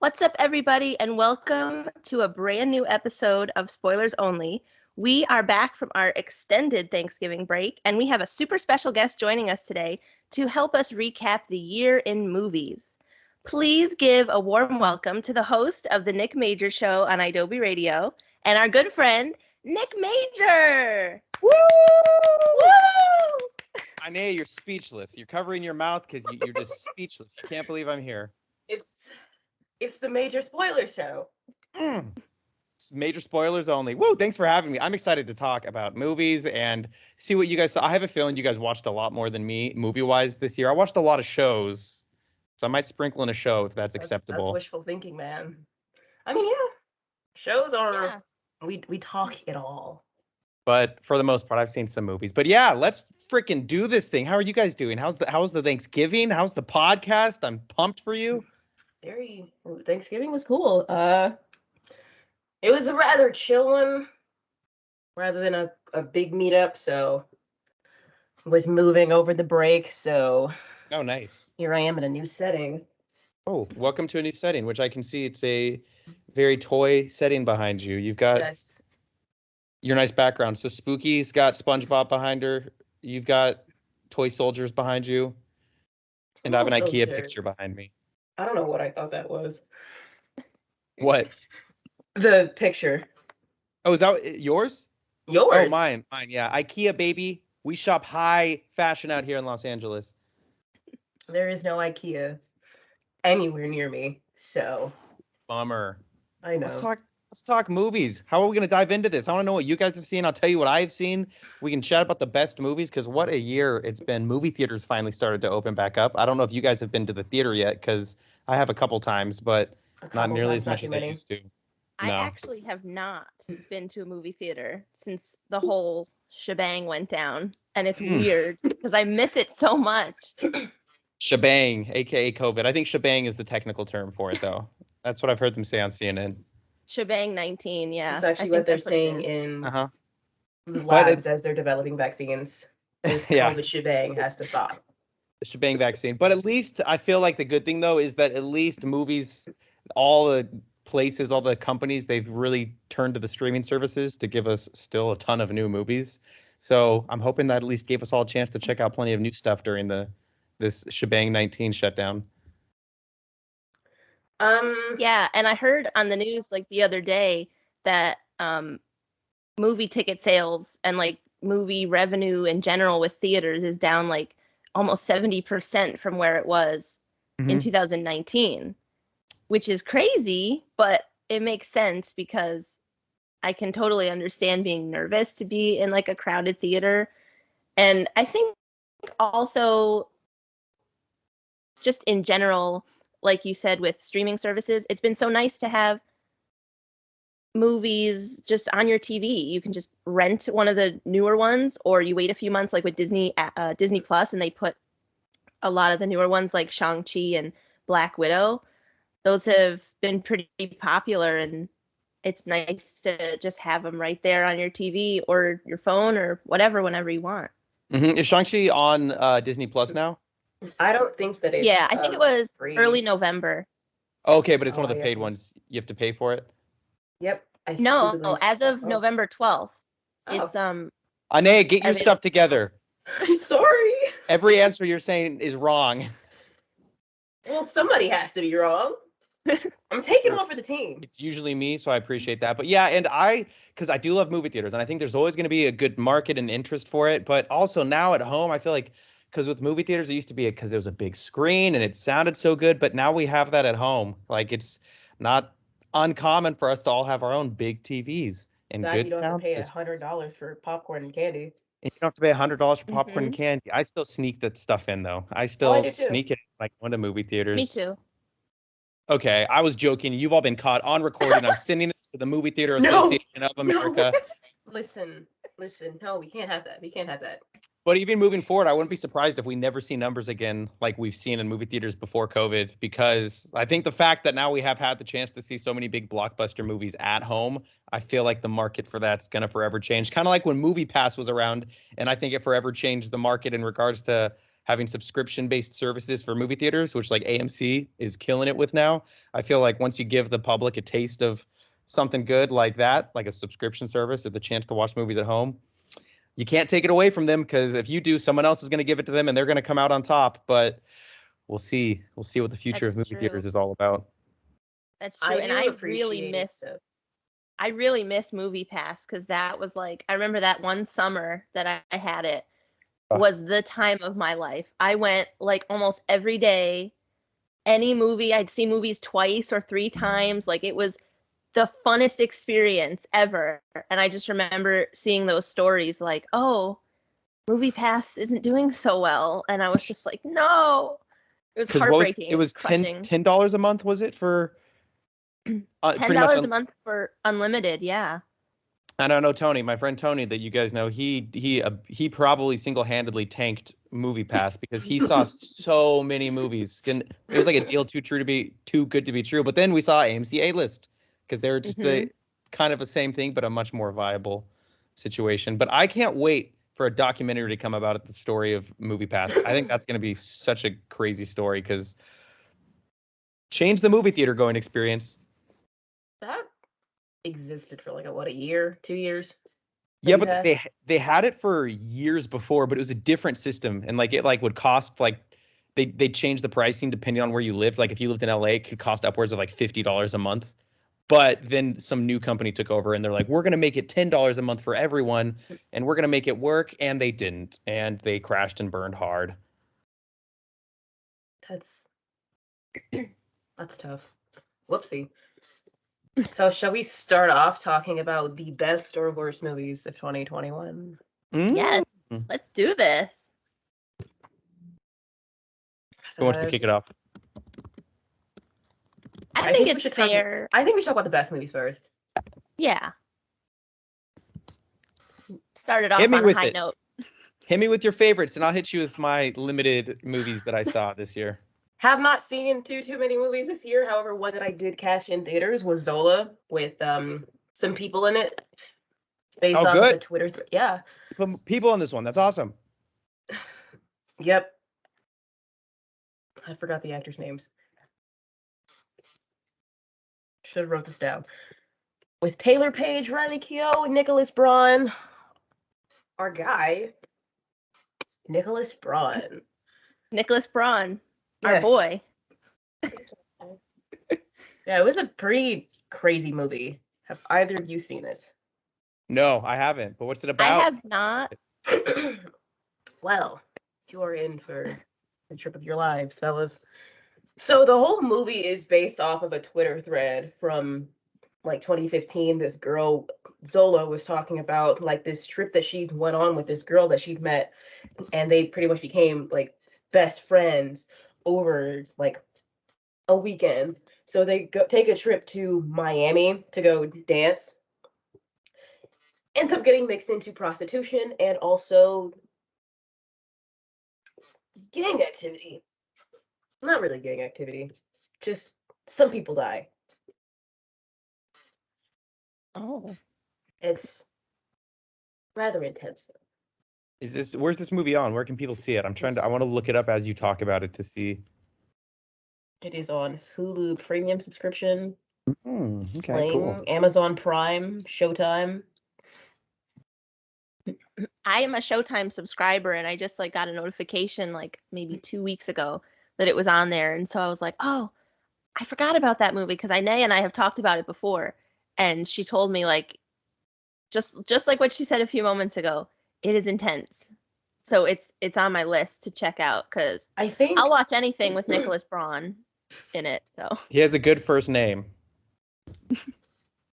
What's up, everybody, and welcome to a brand new episode of Spoilers Only. We are back from our extended Thanksgiving break, and we have a super special guest joining us today to help us recap the year in movies. Please give a warm welcome to the host of the Nick Major Show on Adobe Radio and our good friend, Nick Major. Woo! Woo! Ine, you're speechless. You're covering your mouth because you're just speechless. You can't believe I'm here. It's the Major Spoiler Show. Major spoilers only. Woo! Thanks for having me. I'm excited to talk about movies and see what you guys saw. I have a feeling you guys watched a lot more than me movie-wise this year. I watched a lot of shows, so I might sprinkle in a show if that's acceptable. That's wishful thinking, man. I mean, yeah, shows are we talk it all. But for the most part, I've seen some movies. But yeah, let's freaking do this thing. How are you guys doing? How's the Thanksgiving? How's the podcast? I'm pumped for you. Thanksgiving was cool. It was a rather chill one, rather than a big meetup. So was moving over the break. So oh, nice. Here I am in a new setting. Oh, welcome to a new setting, which I can see it's a very toy setting behind you. You've got your nice background. So Spooky's got SpongeBob behind her. You've got toy soldiers behind you. And I have an IKEA picture behind me. I don't know what I thought that was. What? The picture. Oh, is that yours? Yours. Oh, mine. Yeah. IKEA, baby. We shop high fashion out here in Los Angeles. There is no IKEA anywhere near me, so. Bummer. I know. Let's talk movies. How are we going to dive into this? I want to know what you guys have seen. I'll tell you what I've seen. We can chat about the best movies because what a year it's been. Movie theaters finally started to open back up. I don't know if you guys have been to the theater yet because I have a couple times, but not nearly as much as I used to. I actually have not been to a movie theater since the whole shebang went down. And it's weird because I miss it so much. Shebang, aka COVID. I think shebang is the technical term for it, though. That's what I've heard them say on CNN. Shebang 19, yeah. It's actually what they're saying in the labs as they're developing vaccines. This COVID shebang has to stop. The shebang vaccine. But at least I feel like the good thing, though, is that at least movies, all the places, all the companies, they've really turned to the streaming services to give us still a ton of new movies. So I'm hoping that at least gave us all a chance to check out plenty of new stuff during this shebang 19 shutdown. Yeah, and I heard on the news like the other day that movie ticket sales and like movie revenue in general with theaters is down like almost 70% from where it was in 2019, which is crazy, but it makes sense because I can totally understand being nervous to be in like a crowded theater. And I think also just in general, like you said, with streaming services, it's been so nice to have movies just on your TV. You can just rent one of the newer ones, or you wait a few months, like with Disney Plus, and they put a lot of the newer ones like Shang-Chi and Black Widow. Those have been pretty popular, and it's nice to just have them right there on your TV or your phone or whatever, whenever you want. Is Shang-Chi on Disney Plus now? I don't think that it's I think it was free. Early November. Okay, but it's one of the paid ones. You have to pay for it? Yep. No, as of November 12th. It's Ane, get your stuff together. I'm sorry. Every answer you're saying is wrong. Well, somebody has to be wrong. I'm taking one for the team. It's usually me, so I appreciate that. But yeah, and because I do love movie theaters, and I think there's always going to be a good market and interest for it. But also now at home, I feel like, because with movie theaters, it used to be because it was a big screen and it sounded so good. But now we have that at home. Like, it's not uncommon for us to all have our own big TVs and good sound. You don't have to pay $100 for popcorn and candy. And you don't have to pay $100 for popcorn and candy. I still sneak that stuff in, though. I still sneak it like going to movie theaters. Me too. Okay, I was joking. You've all been caught on recording. I'm sending this to the Movie Theater Association of America. No. Listen. No, we can't have that. But even moving forward, I wouldn't be surprised if we never see numbers again like we've seen in movie theaters before COVID, because I think the fact that now we have had the chance to see so many big blockbuster movies at home, I feel like the market for that's going to forever change. Kind of like when MoviePass was around, and I think it forever changed the market in regards to having subscription-based services for movie theaters, which like AMC is killing it with now. I feel like once you give the public a taste of something good like that, like a subscription service or the chance to watch movies at home, you can't take it away from them, because if you do, someone else is going to give it to them and they're going to come out on top. But we'll see. We'll see what the future of movie theaters is all about. That's true. And I really miss Movie Pass, because that was like, I remember that one summer that I had it was the time of my life. I went like almost every day. Any movie, I'd see movies twice or 3 times. Like, it was the funnest experience ever. And I just remember seeing those stories like, oh, Movie Pass isn't doing so well. And I was just like, no. It was heartbreaking. It was $10 a month, was it, for $10 a month for unlimited, yeah. I don't know, Tony, my friend Tony, that you guys know, he probably single-handedly tanked Movie Pass because he saw so many movies. It was like a deal too good to be true. But then we saw AMC A-List, because they're just kind of the same thing, but a much more viable situation. But I can't wait for a documentary to come about the story of Movie Pass. I think that's going to be such a crazy story, because change the movie theater going experience. That existed for like a year, 2 years. Yeah, but they had it for years before, but it was a different system, and like it like would cost like they changed the pricing depending on where you lived. Like if you lived in LA, it could cost upwards of like $50 a month. But then some new company took over and they're like, we're gonna make it $10 a month for everyone, and we're gonna make it work, and they didn't, and they crashed and burned hard. That's tough. Whoopsie. So shall we start off talking about the best or worst movies of 2021? Yes, let's do this. Who wants to kick it off? I think it's fair. I think we should talk about the best movies first. Yeah. Started off on a high note. Hit me with your favorites, and I'll hit you with my limited movies that I saw this year. Have not seen too many movies this year. However, one that I did catch in theaters was Zola, with some people in it. Based off of the Twitter. Yeah. People on this one. That's awesome. Yep. I forgot the actors' names. Should have wrote this down. With Taylor Page, Riley Keough, Nicholas Braun. Our guy, Nicholas Braun. Nicholas Braun. Yes. Our boy. Yeah, it was a pretty crazy movie. Have either of you seen it? No, I haven't. But what's it about? I have not. Well, you are in for the trip of your lives, fellas. So the whole movie is based off of a Twitter thread from like 2015. This girl, Zola, was talking about like this trip that she went on with this girl that she'd met, and they pretty much became like best friends over like a weekend. So they take a trip to Miami to go dance. Ends up getting mixed into prostitution and also gang activity. Not really gang activity. Just some people die. Oh. It's rather intense. Where's this movie on? Where can people see it? I want to look it up as you talk about it to see. It is on Hulu premium subscription. Okay, Sling, cool. Amazon Prime, Showtime. I am a Showtime subscriber, and I just like got a notification like maybe 2 weeks ago that it was on there, and so I was like, oh, I forgot about that movie, because Inay and I have talked about it before, and she told me like just like what she said a few moments ago, it is intense. So it's on my list to check out, because I think I'll watch anything with Nicholas Braun in it. So he has a good first name.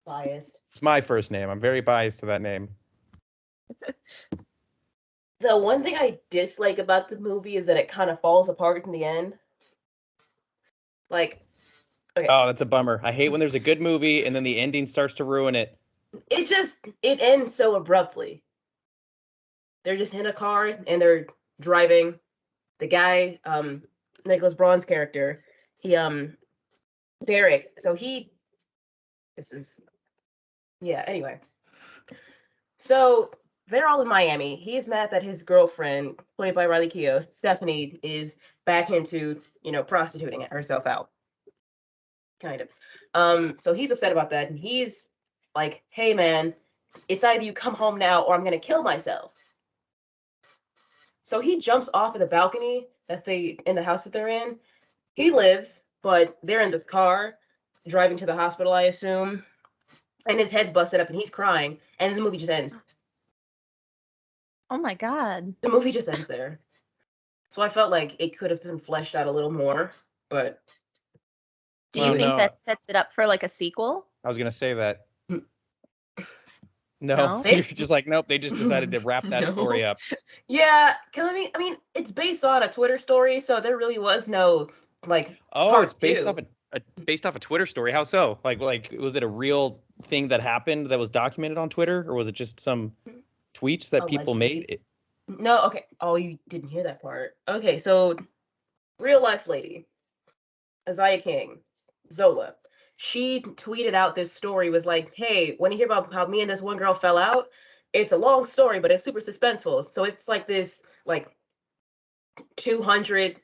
Biased. It's my first name. I'm very biased to that name. The one thing I dislike about the movie is that it kind of falls apart in the end. Like, okay. Oh, that's a bummer. I hate when there's a good movie and then the ending starts to ruin it. It's just, it ends so abruptly. They're just in a car and they're driving. The guy, Nicholas Braun's character, Derek, anyway. So they're all in Miami. He's mad that his girlfriend, played by Riley Keough, Stephanie, is back into, prostituting herself out. Kind of. So he's upset about that, and he's like, hey man, it's either you come home now or I'm gonna kill myself. So he jumps off of the balcony in the house that they're in. He lives, but they're in this car driving to the hospital, I assume, and his head's busted up and he's crying, and the movie just ends. Oh my God. The movie just ends there. So I felt like it could have been fleshed out a little more, but Do you think that sets it up for like a sequel? I was gonna say that. No, No? you're just like, nope. They just decided to wrap that No. story up. Yeah, because I mean, it's based on a Twitter story, so there really was no like. Oh, it's based two. off a Twitter story. How so? Like was it a real thing that happened that was documented on Twitter, or was it just some tweets that people made? No, okay. Oh, you didn't hear that part. Okay, so real life lady, Isaiah King, Zola. She tweeted out this story, was like, hey, when you hear about how me and this one girl fell out, it's a long story, but it's super suspenseful. So it's like this like 200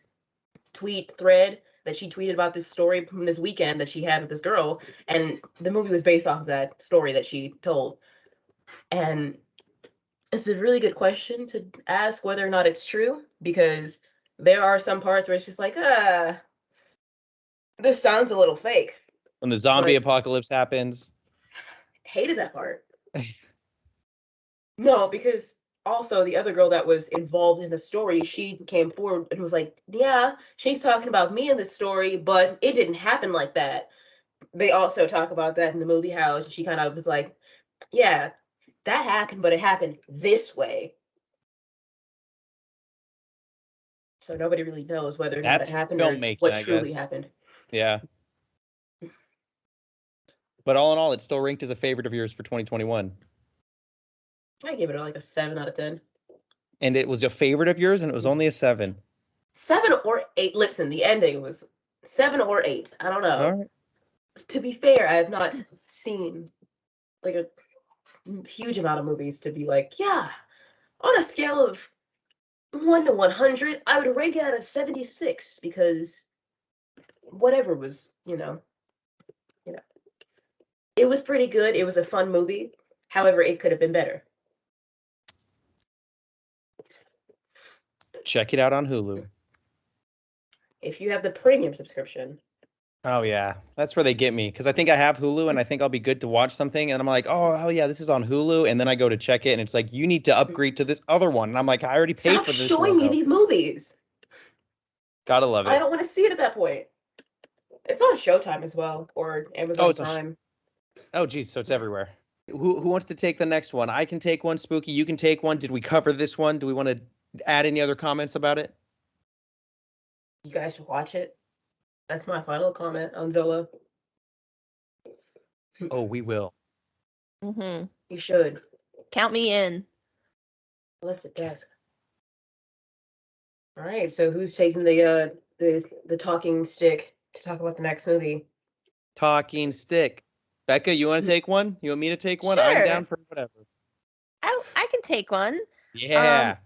tweet thread that she tweeted about this story from this weekend that she had with this girl, and the movie was based off of that story that she told. And it's a really good question to ask whether or not it's true, because there are some parts where it's just like, this sounds a little fake. When the zombie apocalypse happens. Hated that part. No, because also the other girl that was involved in the story, she came forward and was like, yeah, she's talking about me in the story, but it didn't happen like that. They also talk about that in the movie, how she kind of was like, yeah, that happened, but it happened this way. So nobody really knows whether or not it happened or what truly happened. Yeah. But all in all, it's still ranked as a favorite of yours for 2021. I gave it like a 7 out of 10. And it was a favorite of yours, and it was only a 7. 7 or 8. Listen, the ending was 7 or 8. I don't know. All right. To be fair, I have not seen like a huge amount of movies to be like, yeah, on a scale of 1 to 100, I would rank it at a 76, because whatever was, it was pretty good. It was a fun movie. However, it could have been better. Check it out on Hulu. If you have the premium subscription. Oh, yeah. That's where they get me. Because I think I have Hulu, and I think I'll be good to watch something. And I'm like, oh, yeah, this is on Hulu. And then I go to check it, and it's like, you need to upgrade to this other one. And I'm like, I already paid for this one. Stop showing me these movies. Gotta love it. I don't want to see it at that point. It's on Showtime as well, or Amazon Prime. Oh, geez. So it's everywhere. Who wants to take the next one? I can take one. Spooky, you can take one. Did we cover this one? Do we want to add any other comments about it? You guys should watch it. That's my final comment on Zola. Oh, we will. Mm-hmm. You should. Count me in. Well, that's a desk. All right, so who's taking the talking stick to talk about the next movie? Talking stick. Becca, you want to take one? You want me to take one? Sure. I'm down for whatever. I can take one. Yeah.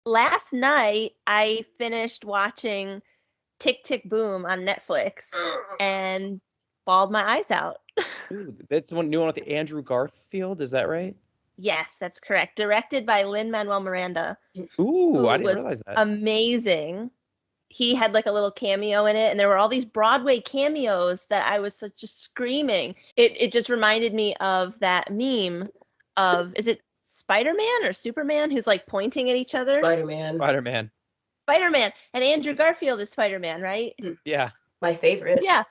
Last night, I finished watching Tick, Tick, Boom on Netflix and bawled my eyes out. Ooh, that's one new one with Andrew Garfield. Is that right? Yes, that's correct. Directed by Lin-Manuel Miranda. Ooh, I didn't realize that. Amazing. He had like a little cameo in it, and there were all these Broadway cameos that I was just screaming. It just reminded me of that meme of, is it Spider-Man or Superman who's like pointing at each other? Spider-Man. And Andrew Garfield is Spider-Man, right? Yeah. My favorite. Yeah.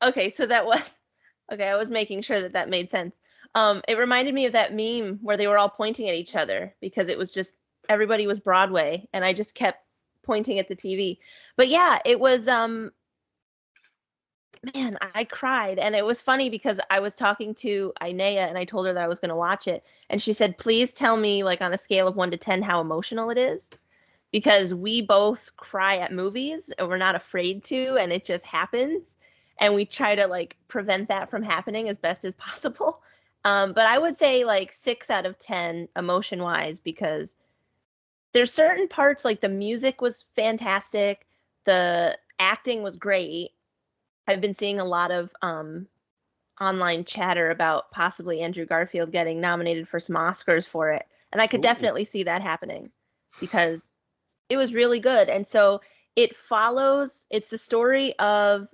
Okay, so I was making sure that made sense. It reminded me of that meme where they were all pointing at each other because it was just, everybody was Broadway, and I just kept pointing at the TV. But yeah, it was, man, I cried. And it was funny because I was talking to Inea and I told her that I was going to watch it. And she said, please tell me, like, on a scale of 1 to 10, how emotional it is. Because we both cry at movies and we're not afraid to, and it just happens. And we try to like prevent that from happening as best as possible. But I would say like 6 out of 10 emotion wise, because there's certain parts, like the music was fantastic, the acting was great. I've been seeing a lot of online chatter about possibly Andrew Garfield getting nominated for some Oscars for it. And I could definitely see that happening because it was really good. And so it's the story of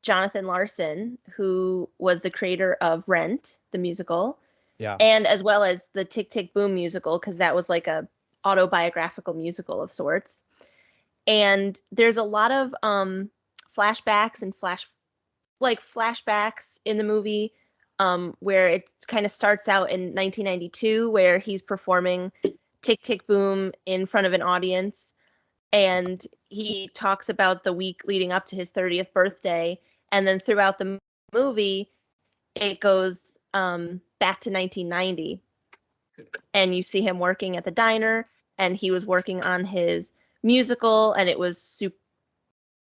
Jonathan Larson, who was the creator of Rent, the musical, and as well as the Tick, Tick, Boom musical, because that was like a autobiographical musical of sorts. And there's a lot of flashbacks and flashbacks in the movie, where it kind of starts out in 1992, where he's performing Tick, Tick, Boom in front of an audience. And he talks about the week leading up to his 30th birthday. And then throughout the movie, it goes back to 1990. And you see him working at the diner, and he was working on his musical, and it was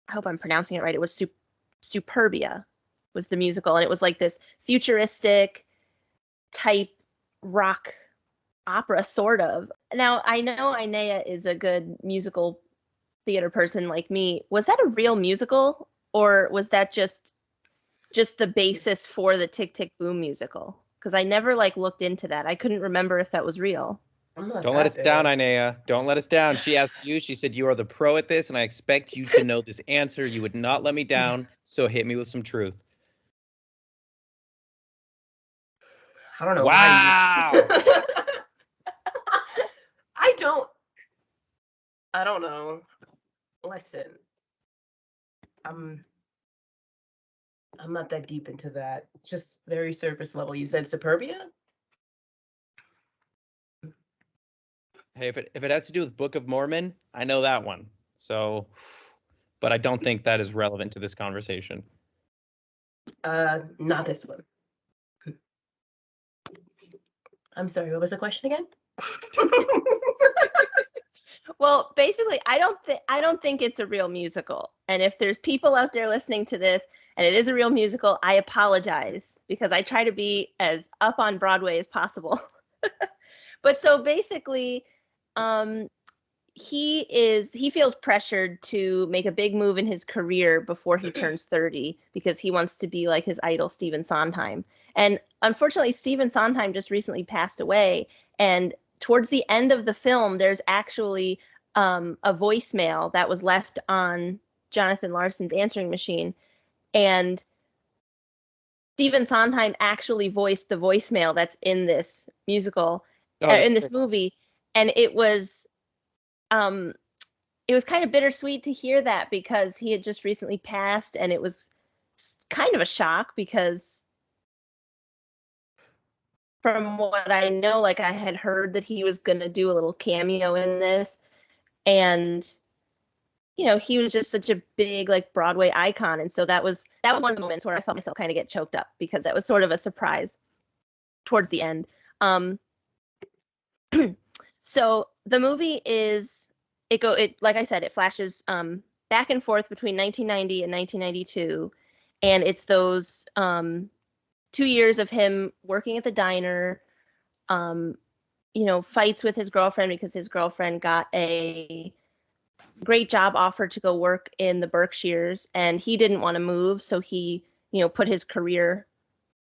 I hope I'm pronouncing it right. It was Superbia was the musical, and it was like this futuristic type rock opera, sort of. Now, I know Inea is a good musical theater person like me. Was that a real musical, or was that just the basis for the Tick, Tick, Boom musical? Because I never looked into that. I couldn't remember if that was real. Don't let us down, Inea. Don't let us down. She asked you. She said, you are the pro at this, and I expect you to know this answer. You would not let me down, so hit me with some truth. I don't know. Wow. I don't know. Listen, I'm not that deep into that. Just very surface level. You said Superbia? Hey, if it has to do with Book of Mormon, I know that one. So, but I don't think that is relevant to this conversation. Not this one. I'm sorry, what was the question again? Well, basically, I don't think it's a real musical. And if there's people out there listening to this and it is a real musical, I apologize, because I try to be as up on Broadway as possible. But so basically, he feels pressured to make a big move in his career before he turns 30, because he wants to be like his idol, Stephen Sondheim. And unfortunately, Stephen Sondheim just recently passed away. And towards the end of the film, there's actually a voicemail that was left on Jonathan Larson's answering machine. And Stephen Sondheim actually voiced the voicemail that's in this musical, in this movie. And it was kind of bittersweet to hear that, because he had just recently passed, and it was kind of a shock, because from what I know, I had heard that he was going to do a little cameo in this, and he was just such a big Broadway icon. And so that was one of the moments where I felt myself kind of get choked up, because that was sort of a surprise towards the end. So the movie like I said, it flashes back and forth between 1990 and 1992, and it's those 2 years of him working at the diner, fights with his girlfriend because his girlfriend got a great job offer to go work in the Berkshires, and he didn't want to move, so he put his career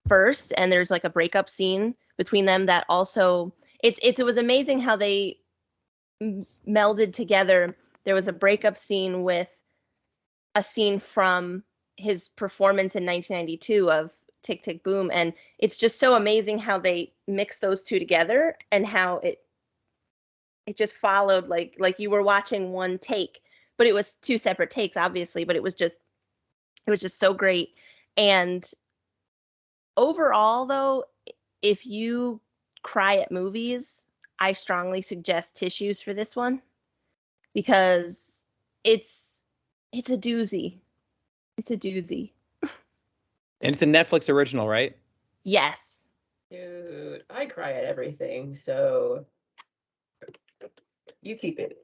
first. And there's a breakup scene between them that also it was amazing how they melded together. There was a breakup scene with a scene from his performance in 1992 of Tick, Tick, Boom, and it's just so amazing how they mix those two together, and how it just followed like you were watching one take, but it was two separate takes, obviously, but it was just so great. And overall, though, if you cry at movies, I strongly suggest Tissues for this one, because it's a doozy. It's a doozy. And it's a Netflix original, right? Yes. Dude, I cry at everything, so you keep it.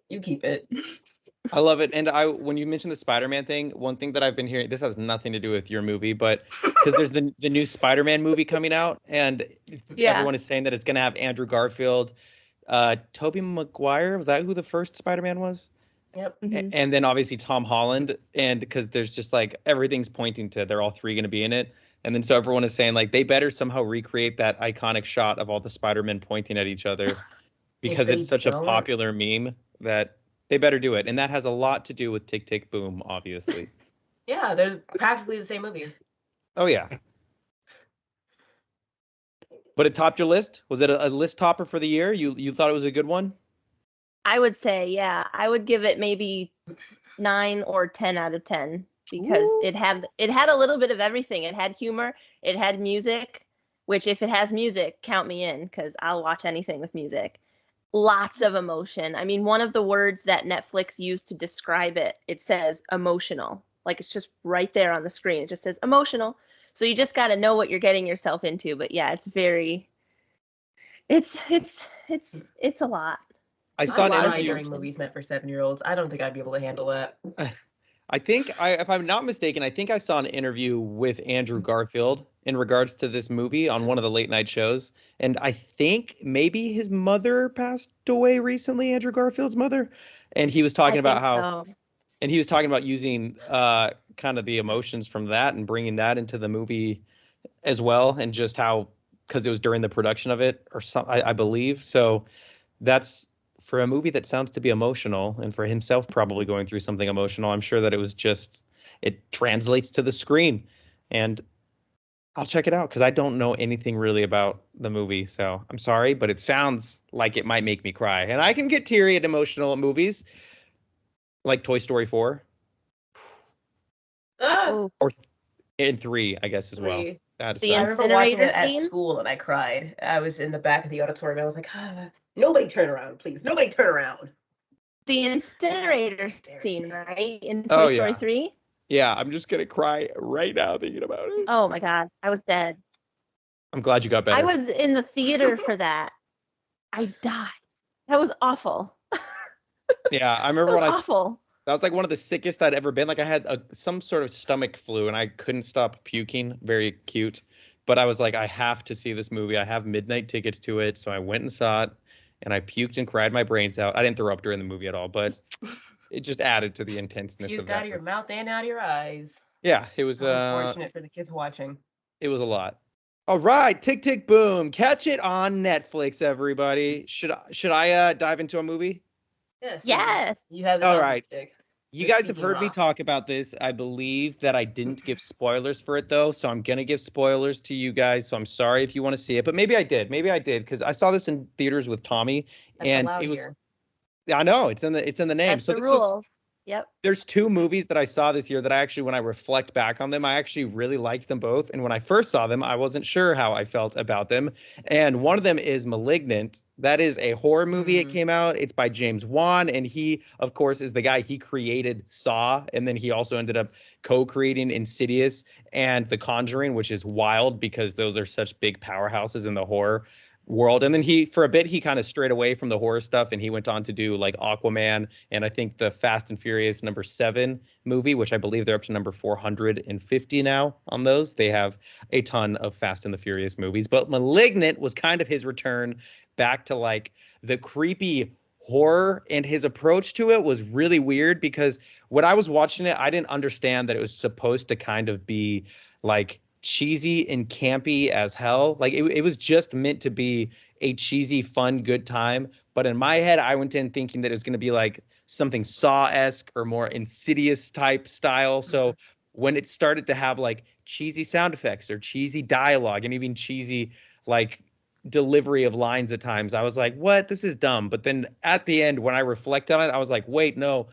I love it. And when you mentioned the Spider-Man thing, one thing that I've been hearing, this has nothing to do with your movie, but because there's the new Spider-Man movie coming out, and Yeah. everyone is saying that it's going to have Andrew Garfield, Tobey Maguire, was that who the first Spider-Man was? Yep. Mhm. And then obviously Tom Holland, and because there's just like everything's pointing to they're all three going to be in it. And then so everyone is saying like they better somehow recreate that iconic shot of all the Spider-Men pointing at each other If because they it's such a don't, popular meme that they better do it. And that has a lot to do with Tick Tick Boom, obviously. yeah, they're practically the same movie. Oh yeah. But it topped your list? Was it a list topper for the year? You thought it was a good one? I would say, yeah, I would give it maybe 9 or 10 out of 10 because Ooh. it had a little bit of everything. It had humor, it had music, which if it has music, count me in because I'll watch anything with music. Lots of emotion. I mean, one of the words that Netflix used to describe it, it says emotional. Like it's just right there on the screen. It just says emotional. So you just got to know what you're getting yourself into. But yeah, it's very it's a lot. I I saw an lot of cry interview. during emotion. movies meant for 7-year-olds. I don't think I'd be able to handle that. I think if I'm not mistaken, I think I saw an interview with Andrew Garfield in regards to this movie on one of the late night shows. And I think maybe his mother passed away recently, Andrew Garfield's mother. And he was I talking about think how, so. and he was talking about using kind of the emotions from that and bringing that into the movie as well. And just how, because it was during the production of it or some, I believe. So that's for a movie that sounds to be emotional and for himself probably going through something emotional. I'm sure that it was just it translates to the screen, and I'll check it out because I don't know anything really about the movie. So I'm sorry, but it sounds like it might make me cry, and I can get teary at emotional movies like Toy Story 4 Ah, Oh, or in 3, I guess as well. 3. Sad the I stuff. remember watching incinerator it at scene. school and I cried. I was in the back of the auditorium. I was like, nobody turn around, please. Nobody turn around. The incinerator scene, Embarrassing. right? In Oh Toy Story yeah, 3. yeah. I'm just gonna cry right now thinking about it. Oh my God, I was dead. I'm glad you got I better. was in the theater for that. I died. That was awful. Yeah, I That remember was when awful. that was like one of the sickest I'd ever been. Like I had some sort of stomach flu and I couldn't stop puking. Very cute. But I was like, I have to see this movie. I have midnight tickets to it. So I went and saw it and I puked and cried my brains out. I didn't throw up during the movie at all, but it just added to the intenseness of Puked out that of your movie. mouth and out of your eyes. Yeah, How unfortunate for the kids watching. it was a lot. All right, Tick Tick Boom. Catch it on Netflix, everybody. Should I dive into a movie? Yes, Yes. you have the All talking right. stick. You The guys have speaking heard me rock. talk about this. I believe that I didn't give spoilers for it though, so I'm gonna give spoilers to you guys. So I'm sorry if you want to see it, but maybe I did. Maybe I did because I saw this in theaters with Tommy, That's and allowed it was. here. I know it's in the name. That's So the this was rules. Yep. there's two movies that I saw this year that I actually, when I reflect back on them, I actually really liked them both. And when I first saw them, I wasn't sure how I felt about them. And one of them is Malignant. That is a horror movie. It Mm. came out. It's by James Wan, and he, of course, is the guy he created Saw, and then he also ended up co-creating Insidious and The Conjuring, which is wild because those are such big powerhouses in the horror world. And then he, for a bit, he kind of strayed away from the horror stuff, and he went on to do like Aquaman and I think the Fast and Furious #7 movie, which I believe they're up to number 450 now on those. They have a ton of Fast and the Furious movies, but Malignant was kind of his return back to like the creepy horror, and his approach to it was really weird because when I was watching it, I didn't understand that it was supposed to kind of be like cheesy and campy as hell. Like it was just meant to be a cheesy, fun, good time. But in my head, I went in thinking that it was going to be like something Saw-esque or more Insidious type style. Mhm. So when it started to have like cheesy sound effects or cheesy dialogue and even cheesy like delivery of lines at times, I was like, what? This is dumb. But then at the end, when I reflect on it, I was like, wait, no,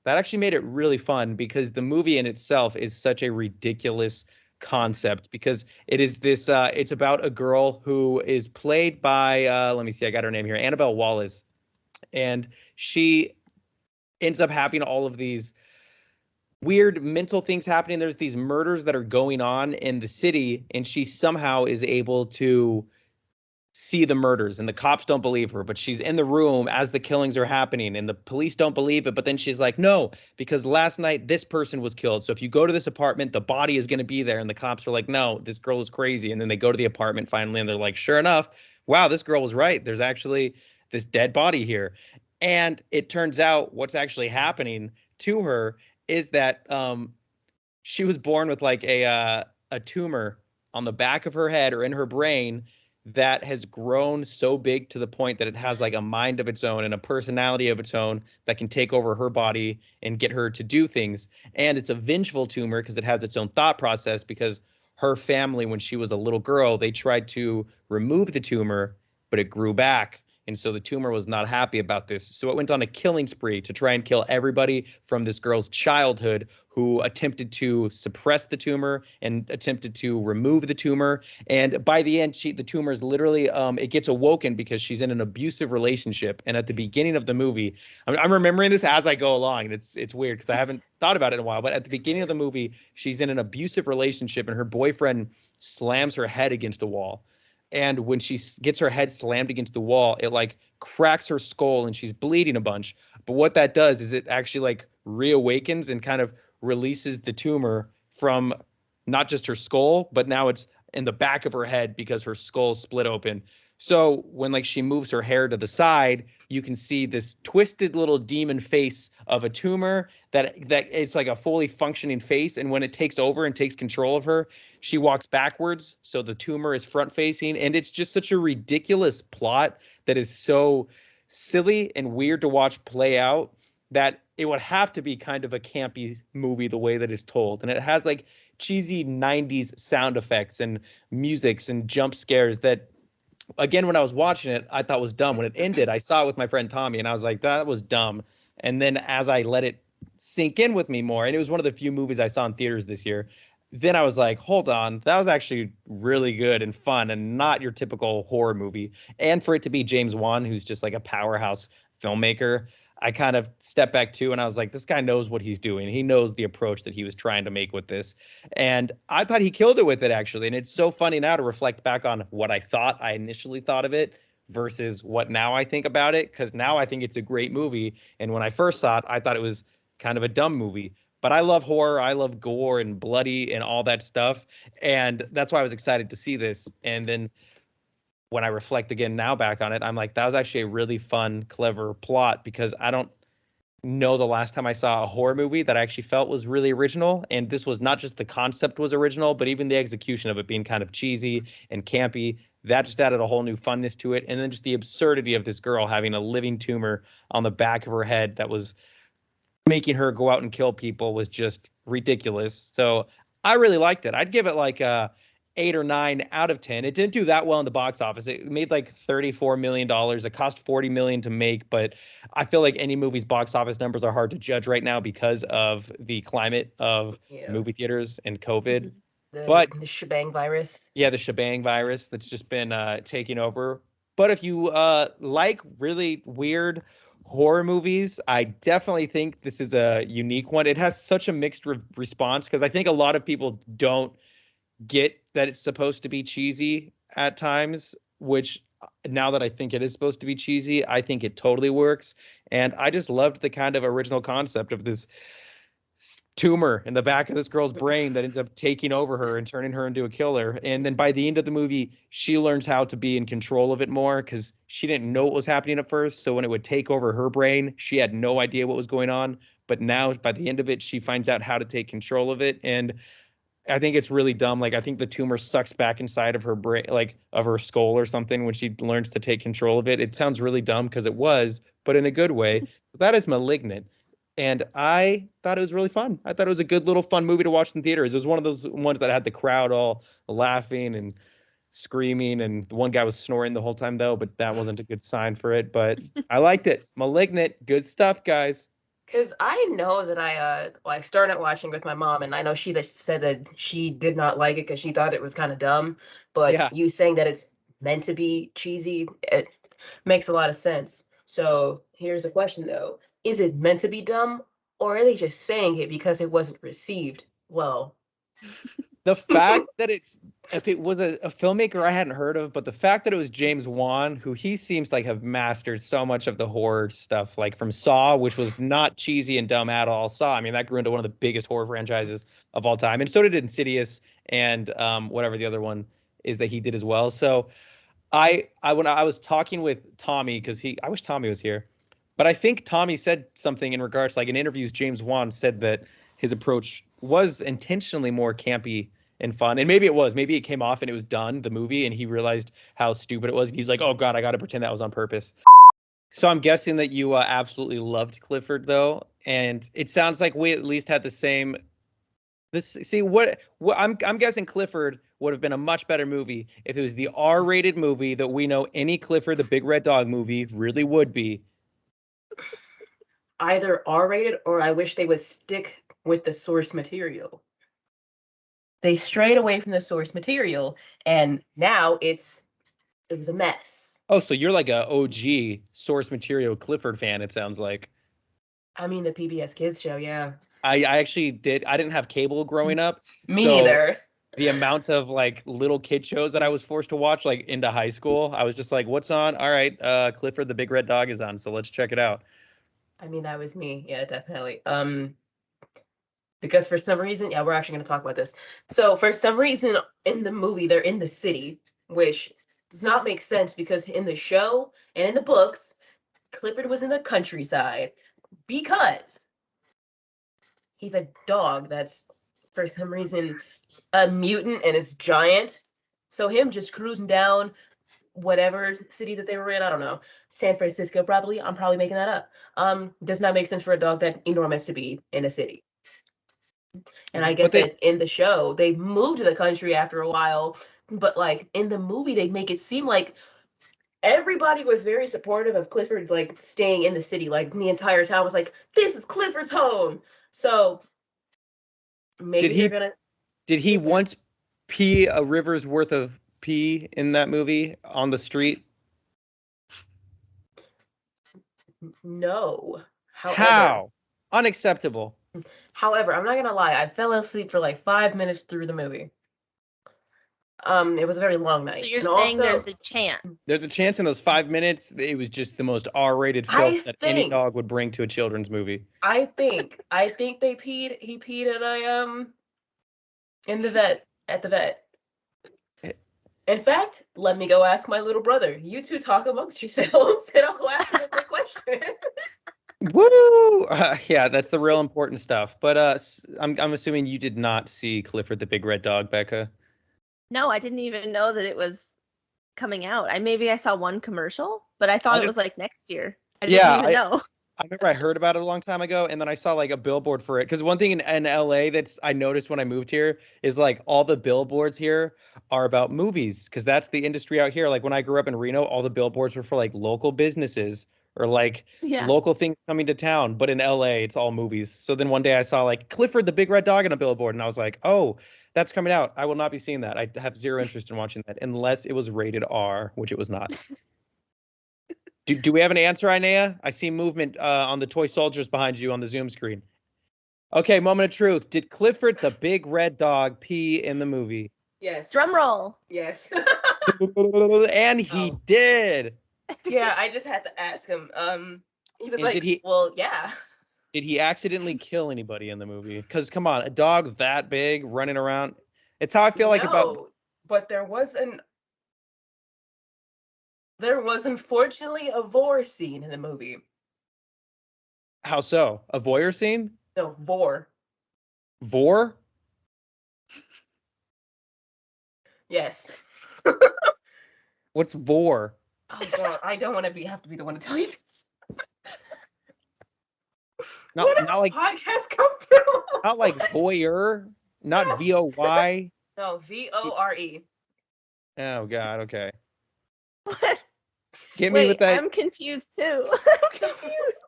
that actually made it really fun because the movie in itself is such a ridiculous concept because it is this it's about a girl who is played by let me see, I got her name here, Annabelle Wallace, and she ends up having all of these weird mental things happening. There's these murders that are going on in the city, and she somehow is able to see the murders and the cops don't believe her, but she's in the room as the killings are happening and the police don't believe it. But then she's like, no, because last night this person was killed. So if you go to this apartment, the body is going to be there. And the cops are like, no, this girl is crazy. And then they go to the apartment finally and they're like, sure enough, wow, this girl was right. There's actually this dead body here. And it turns out what's actually happening to her is that she was born with like a tumor on the back of her head or in her brain that has grown so big to the point that it has like a mind of its own and a personality of its own that can take over her body and get her to do things. And it's a vengeful tumor because it has its own thought process because her family, when she was a little girl, they tried to remove the tumor, but it grew back. And so the tumor was not happy about this. So it went on a killing spree to try and kill everybody from this girl's childhood who attempted to suppress the tumor and attempted to remove the tumor. And by the end, the tumor is literally, it gets awoken because she's in an abusive relationship. And at the beginning of the movie, I'm remembering this as I go along. And it's weird because I haven't thought about it in a while. But at the beginning of the movie, she's in an abusive relationship and her boyfriend slams her head against the wall. And when she gets her head slammed against the wall, it like cracks her skull and she's bleeding a bunch. But what that does is it actually like reawakens and kind of releases the tumor from not just her skull, but now it's in the back of her head because her skull split open. So when like she moves her hair to the side, you can see this twisted little demon face of a tumor that it's like a fully functioning face. And when it takes over and takes control of her, she walks backwards. So the tumor is front facing. And it's just such a ridiculous plot that is so silly and weird to watch play out that it would have to be kind of a campy movie the way that it's told. And it has like cheesy 90s sound effects and musics and jump scares that, again, when I was watching it, I thought was dumb. When it ended, I saw it with my friend Tommy and I was like, that was dumb. And then as I let it sink in with me more, and it was one of the few movies I saw in theaters this year, then I was like, hold on, that was actually really good and fun and not your typical horror movie. And for it to be James Wan, who's just like a powerhouse filmmaker, I kind of stepped back too and I was like, this guy knows what he's doing. He knows the approach that he was trying to make with this. And I thought he killed it with it, actually. And it's so funny now to reflect back on what I initially thought of it versus what now I think about it. Because now I think it's a great movie. And when I first saw it, I thought it was kind of a dumb movie. But I love horror. I love gore and bloody and all that stuff. And that's why I was excited to see this. And then when I reflect again now back on it, I'm like, that was actually a really fun, clever plot because I don't know the last time I saw a horror movie that I actually felt was really original. And this was not just the concept was original, but even the execution of it being kind of cheesy and campy. That just added a whole new funness to it. And then just the absurdity of this girl having a living tumor on the back of her head that was making her go out and kill people was just ridiculous. So I really liked it. I'd give it like a 8 or 9 out of 10. It didn't do that well in the box office. It made like $34 million. It cost $40 million to make, but I feel like any movie's box office numbers are hard to judge right now because of the climate of movie theaters and COVID. The shebang virus. Yeah, the shebang virus that's just been taking over. But if you like really weird horror movies, I definitely think this is a unique one. It has such a mixed response because I think a lot of people don't get that it's supposed to be cheesy at times, which now that I think it is supposed to be cheesy, I think it totally works. And I just loved the kind of original concept of this tumor in the back of this girl's brain that ends up taking over her and turning her into a killer. And then by the end of the movie, she learns how to be in control of it more because she didn't know what was happening at first. So when it would take over her brain, she had no idea what was going on. But now by the end of it, she finds out how to take control of it. And I think it's really dumb. Like, I think the tumor sucks back inside of her brain, like of her skull or something when she learns to take control of it. It sounds really dumb because it was, but in a good way. So that is Malignant. And I thought it was really fun. I thought it was a good little fun movie to watch in theaters. It was one of those ones that had the crowd all laughing and screaming. And the one guy was snoring the whole time, though, but that wasn't a good sign for it. But I liked it. Malignant. Good stuff, guys. Because I know that I started watching with my mom, and I know she said that she did not like it because she thought it was kind of dumb. But Yeah. you saying that it's meant to be cheesy, it makes a lot of sense. So here's the question, though. Is it meant to be dumb, or are they just saying it because it wasn't received well? The fact that if it was a filmmaker I hadn't heard of, but the fact that it was James Wan, who he seems like have mastered so much of the horror stuff, like from Saw, which was not cheesy and dumb at all. Saw, I mean, that grew into one of the biggest horror franchises of all time, and so did Insidious and whatever the other one is that he did as well. So when I was talking with Tommy, because I wish Tommy was here, but I think Tommy said something in regards, like in interviews, James Wan said that his approach was intentionally more campy and fun. And maybe it was. Maybe it came off and it was done, the movie, and he realized how stupid it was. And he's like, oh, God, I got to pretend that was on purpose. So I'm guessing that you absolutely loved Clifford, though. And it sounds like we at least had the same. What I'm guessing Clifford would have been a much better movie if it was the R-rated movie that we know any Clifford the Big Red Dog movie really would be. Either R-rated or I wish they would stick with the source material. They strayed away from the source material, and now it was a mess. Oh, so you're like a OG source material Clifford fan, it sounds like. I mean, the PBS Kids show, yeah. I actually did. I didn't have cable growing up. Me neither. The amount of like little kid shows that I was forced to watch like into high school, I was just like, what's on? All right, Clifford the Big Red Dog is on, so let's check it out. I mean, that was me. Yeah, definitely. Because for some reason, yeah, we're actually going to talk about this. So for some reason in the movie, they're in the city, which does not make sense because in the show and in the books, Clifford was in the countryside because he's a dog that's for some reason a mutant and is giant. So him just cruising down whatever city that they were in, I don't know, San Francisco probably. I'm probably making that up. Does not make sense for a dog that enormous to be in a city. And I get that in the show, they moved to the country after a while, but like in the movie, they make it seem like everybody was very supportive of Clifford like staying in the city. Like the entire town was like, "This is Clifford's home." So maybe they're gonna. Did he once pee a river's worth of pee in that movie on the street? No. However, How? Unacceptable. However, I'm not gonna lie, I fell asleep for like 5 minutes through the movie. It was a very long night. So you're saying there's a chance. There's a chance in those 5 minutes it was just the most R-rated film that any dog would bring to a children's movie. I think they he peed at a in the vet at the vet. In fact, let me go ask my little brother. You two talk amongst yourselves, and I'll go ask him the question. Woo! Yeah, that's the real important stuff. But I'm assuming you did not see Clifford the Big Red Dog, Becca. No, I didn't even know that it was coming out. I saw one commercial, but I thought it was like next year. I didn't even know. I remember I heard about it a long time ago, and then I saw like a billboard for it. Because one thing in LA I noticed when I moved here is like all the billboards here are about movies, because that's the industry out here. Like when I grew up in Reno, all the billboards were for like local businesses or like local things coming to town. But in LA, it's all movies. So then one day I saw like Clifford the Big Red Dog on a billboard, and I was like, oh, that's coming out. I will not be seeing that. I have zero interest in watching that unless it was rated R, which it was not. Do we have an answer, Inea? I see movement on the toy soldiers behind you on the Zoom screen. Okay, moment of truth. Did Clifford the Big Red Dog pee in the movie? Yes. Drum roll. Yes. And he did. Yeah, I just had to ask him. He was like, well, yeah. Did he accidentally kill anybody in the movie? Because come on, a dog that big running around. It's how I feel like about. But there was unfortunately a vor scene in the movie. How so? A voyeur scene? No, vor. Vor? Yes. What's vor? Oh God, I don't want to have to be the one to tell you this. What does like podcast come to? Not like voyeur, not VOY. No, VORE. Oh God, okay. What? Get me with that. I'm confused too. I'm confused.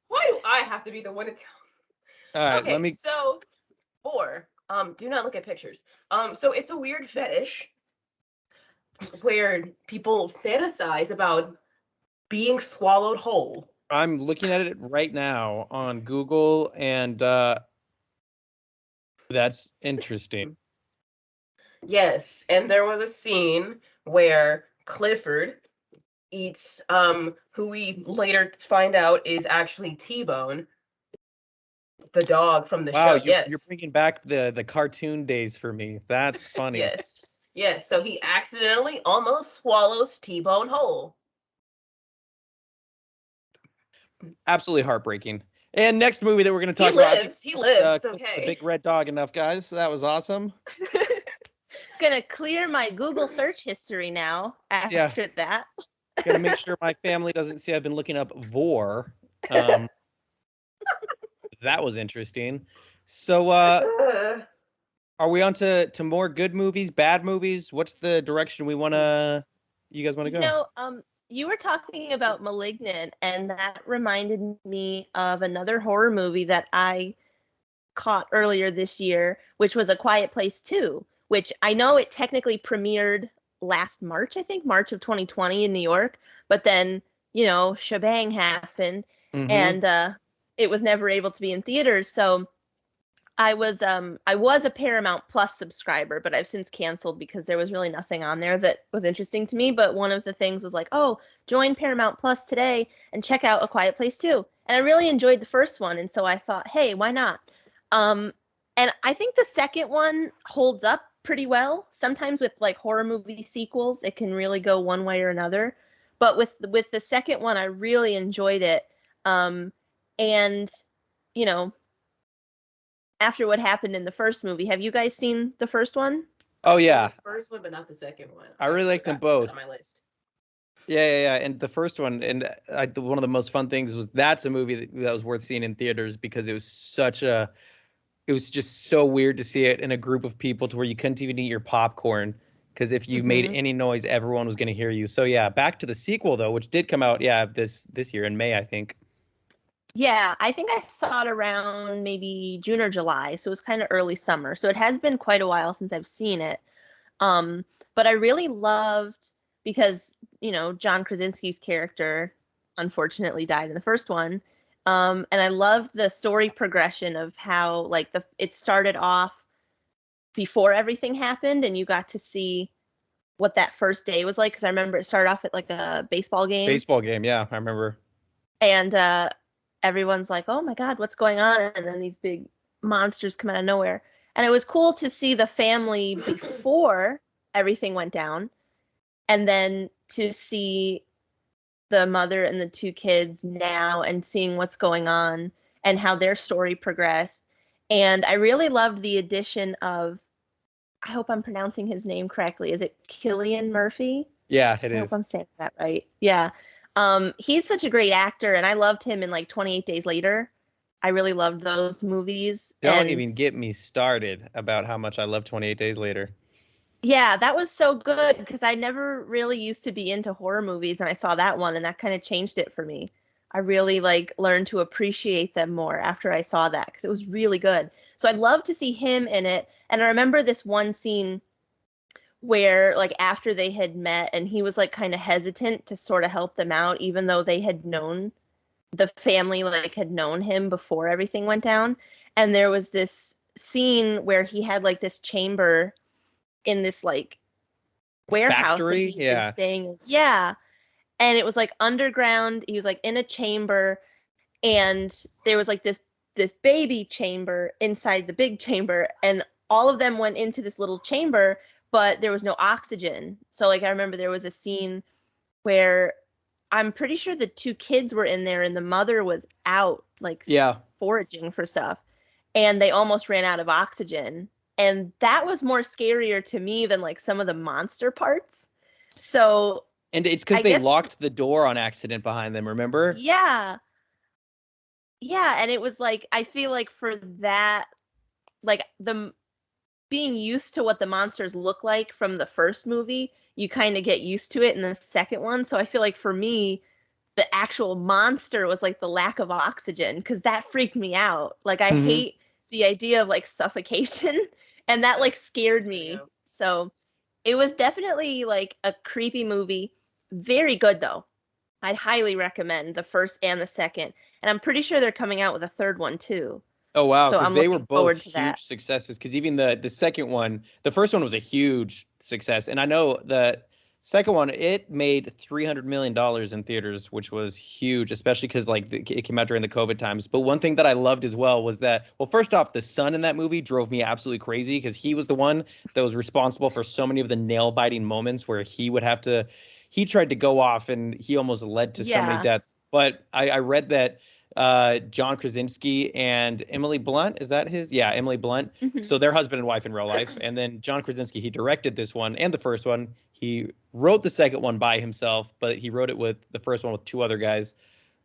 Why do I have to be the one to tell? All right, okay, so vor. Do not look at pictures. So it's a weird fetish where people fantasize about being swallowed whole. I'm looking at it right now on Google, and That's interesting. Yes, and there was a scene where Clifford eats who we later find out is actually T-Bone, the dog from the Wow, show. you're Yes. bringing back the cartoon days for me. That's funny. Yes. Yes, so he accidentally almost swallows T-Bone whole. Absolutely heartbreaking. And next movie that we're going to He talk about, I think lives. He lives. It's Cliff the okay. Big Red Dog enough, guys. So that was awesome. Gonna clear my Google search history now Yeah, after that. gonna make sure my family doesn't see I've been looking up vor. Um, that was interesting. So, are we on to more good movies, bad movies? What's the direction you guys wanna You go? know, you were talking about Malignant, and that reminded me of another horror movie that I caught earlier this year, which was A Quiet Place 2, which I know it technically premiered last March, I think, March of 2020 in New York, but then, shebang happened, Mm-hmm. and it was never able to be in theaters. So I was a Paramount Plus subscriber, but I've since canceled because there was really nothing on there that was interesting to me. But one of the things was like, oh, join Paramount Plus today and check out A Quiet Place 2. And I really enjoyed the first one, and so I thought, hey, why not? Um, and I think the second one holds up pretty well. Sometimes with like horror movie sequels, it can really go one way or another. But with the second one, I really enjoyed it. And you know, after what happened in the first movie. Have you guys seen the first one? Oh I've seen yeah, the first one, but not the second one. I really like them forgot to put both. that on my list. Yeah. And the first one, and one of the most fun things was that's a movie that was worth seeing in theaters because it was just so weird to see it in a group of people to where you couldn't even eat your popcorn because if you made Mm-hmm. any noise, everyone was going to hear you. So yeah, back to the sequel though, which did come out this year in May, I think. Yeah, I think I saw it around maybe June or July, so it was kind of early summer. So it has been quite a while since I've seen it. Um, but I really loved because, John Krasinski's character unfortunately died in the first one. And I loved the story progression of how like it started off before everything happened and you got to see what that first day was like because I remember it started off at like a baseball game Baseball game, yeah, I remember. and everyone's like, "Oh my God, what's going on?" And then these big monsters come out of nowhere. And it was cool to see the family before everything went down, and then to see the mother and the two kids now and seeing what's going on and how their story progressed. And I really loved the addition of, I hope I'm pronouncing his name correctly. Is it Killian Murphy? Yeah, it I hope is. I'm saying that right. Yeah. He's such a great actor, and I loved him in like 28 Days Later. I really loved those movies. Don't And even get me started about how much I love 28 Days Later. yeah, that was so good because I never really used to be into horror movies, and I saw that one, and that kind of changed it for me. I really like learned to appreciate them more after I saw that because it was really good. So I'd love to see him in it. And I remember this one scene where like after they had met and he was like kind of hesitant to sort of help them out even though they had known the family like had known him before everything went down, and there was this scene where he had like this chamber in this like warehouse that Factory, he had been yeah. staying in. Yeah, and it was like underground. He was like in a chamber, and there was like this baby chamber inside the big chamber, and all of them went into this little chamber, but there was no oxygen. So like I remember there was a scene where I'm pretty sure the two kids were in there and the mother was out like Yeah. foraging for stuff, and they almost ran out of oxygen, and that was more scarier to me than like some of the monster parts. So And it's because I they guess locked the door on accident behind them, remember? yeah, yeah, and it was like I feel like for that, like the being used to what the monsters look like from the first movie, you kind of get used to it in the second one. So I feel like for me, the actual monster was like the lack of oxygen because that freaked me out. Like I Hmm. hate the idea of like suffocation and that like scared Freaks me me. out. So it was definitely like a creepy movie. Very good though. I'd highly recommend the first and the second. And I'm pretty sure they're coming out with a third one too. Oh wow, So because I'm they were looking both forward to that. huge successes. Because even the second one, the first one was a huge success, and I know the second one it made $300 million in theaters, which was huge, especially because like it came out during the COVID times. But one thing that I loved as well was that, well, first off, the son in that movie drove me absolutely crazy because he was the one that was responsible for so many of the nail biting moments where he would have to. He tried to go off, and he almost led to so many Yeah. deaths. But I read that John Krasinski and Emily Blunt. Is that his? Yeah, Emily Blunt. Mhm. So they're husband and wife in real life. And then John Krasinski, he directed this one and the first one. He wrote the second one by himself, but he wrote it with the first one with two other guys.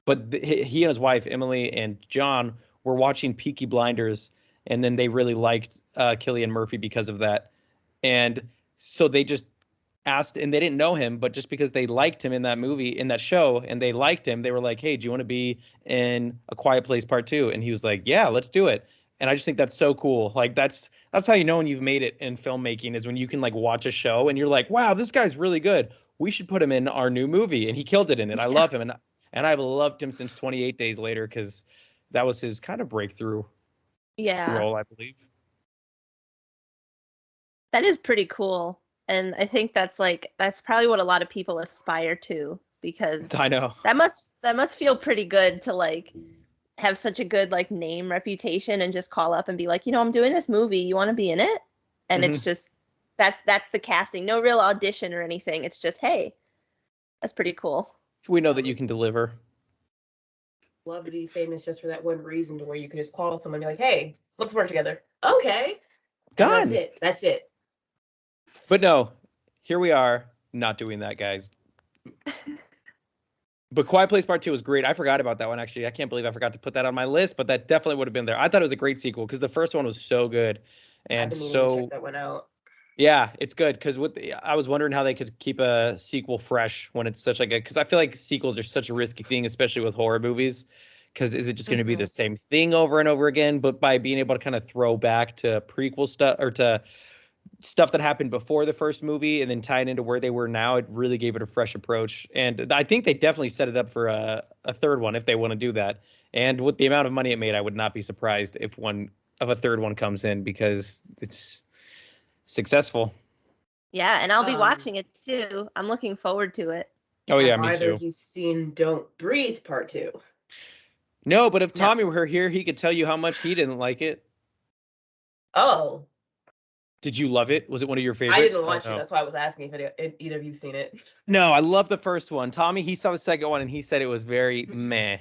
But he and his wife, Emily and John, were watching Peaky Blinders, and then they really liked Cillian Murphy because of that. And so they just asked, and they didn't know him, but just because they liked him in that movie, in that show, and they liked him, they were like, "Hey, do you want to be in A Quiet Place Part 2?" And he was like, "Yeah, let's do it." And I just think that's so cool. Like that's how you know when you've made it in filmmaking is when you can like watch a show and you're like, "Wow, this guy's really good. We should put him in our new movie." And he killed it in it. I Yeah. love him, and I've loved him since 28 Days Later because that was his kind of breakthrough Yeah. role, I believe. That is pretty cool. And I think that's probably what a lot of people aspire to because I know. that must feel pretty good to like have such a good like name reputation and just call up and be like, I'm doing this movie. You want to be in it? And it's Mhm. just that's the casting. No real audition or anything. It's just, hey, that's pretty cool. We know I that you would can deliver. love to be famous just for that one reason, to where you can just call someone and be like, "Hey, let's work together." Okay, and that's Done. it. That's it. But no, here we are, not doing that, guys. But Quiet Place Part 2 was great. I forgot about that one, actually. I can't believe I forgot to put that on my list, but that definitely would have been there. I thought it was a great sequel because the first one was so good. I've And been meaning to check so, that one out. yeah, it's good because I was wondering how they could keep a sequel fresh when it's such like a, because I feel like sequels are such a risky thing, especially with horror movies. Because is it just going to be the Hmm. same thing over and over again? But by being able to kind of throw back to prequel stuff or to stuff that happened before the first movie and then tie it into where they were now, it really gave it a fresh approach. And I think they definitely set it up for a third one if they want to do that. And with the amount of money it made, I would not be surprised if one of a third one comes in because it's successful. Yeah, and I'll be Um, watching it too. I'm looking forward to it. Oh have yeah, me either too. of you seen Don't Breathe Part 2? No, but if No. Tommy were here, he could tell you how much he didn't like it. Oh, Did you love it? Was it one of your I favorites? didn't Oh watch it. no. That's why I was asking if either of you seen it. No, I love the first one. Tommy, he saw the second one and he said it was very meh.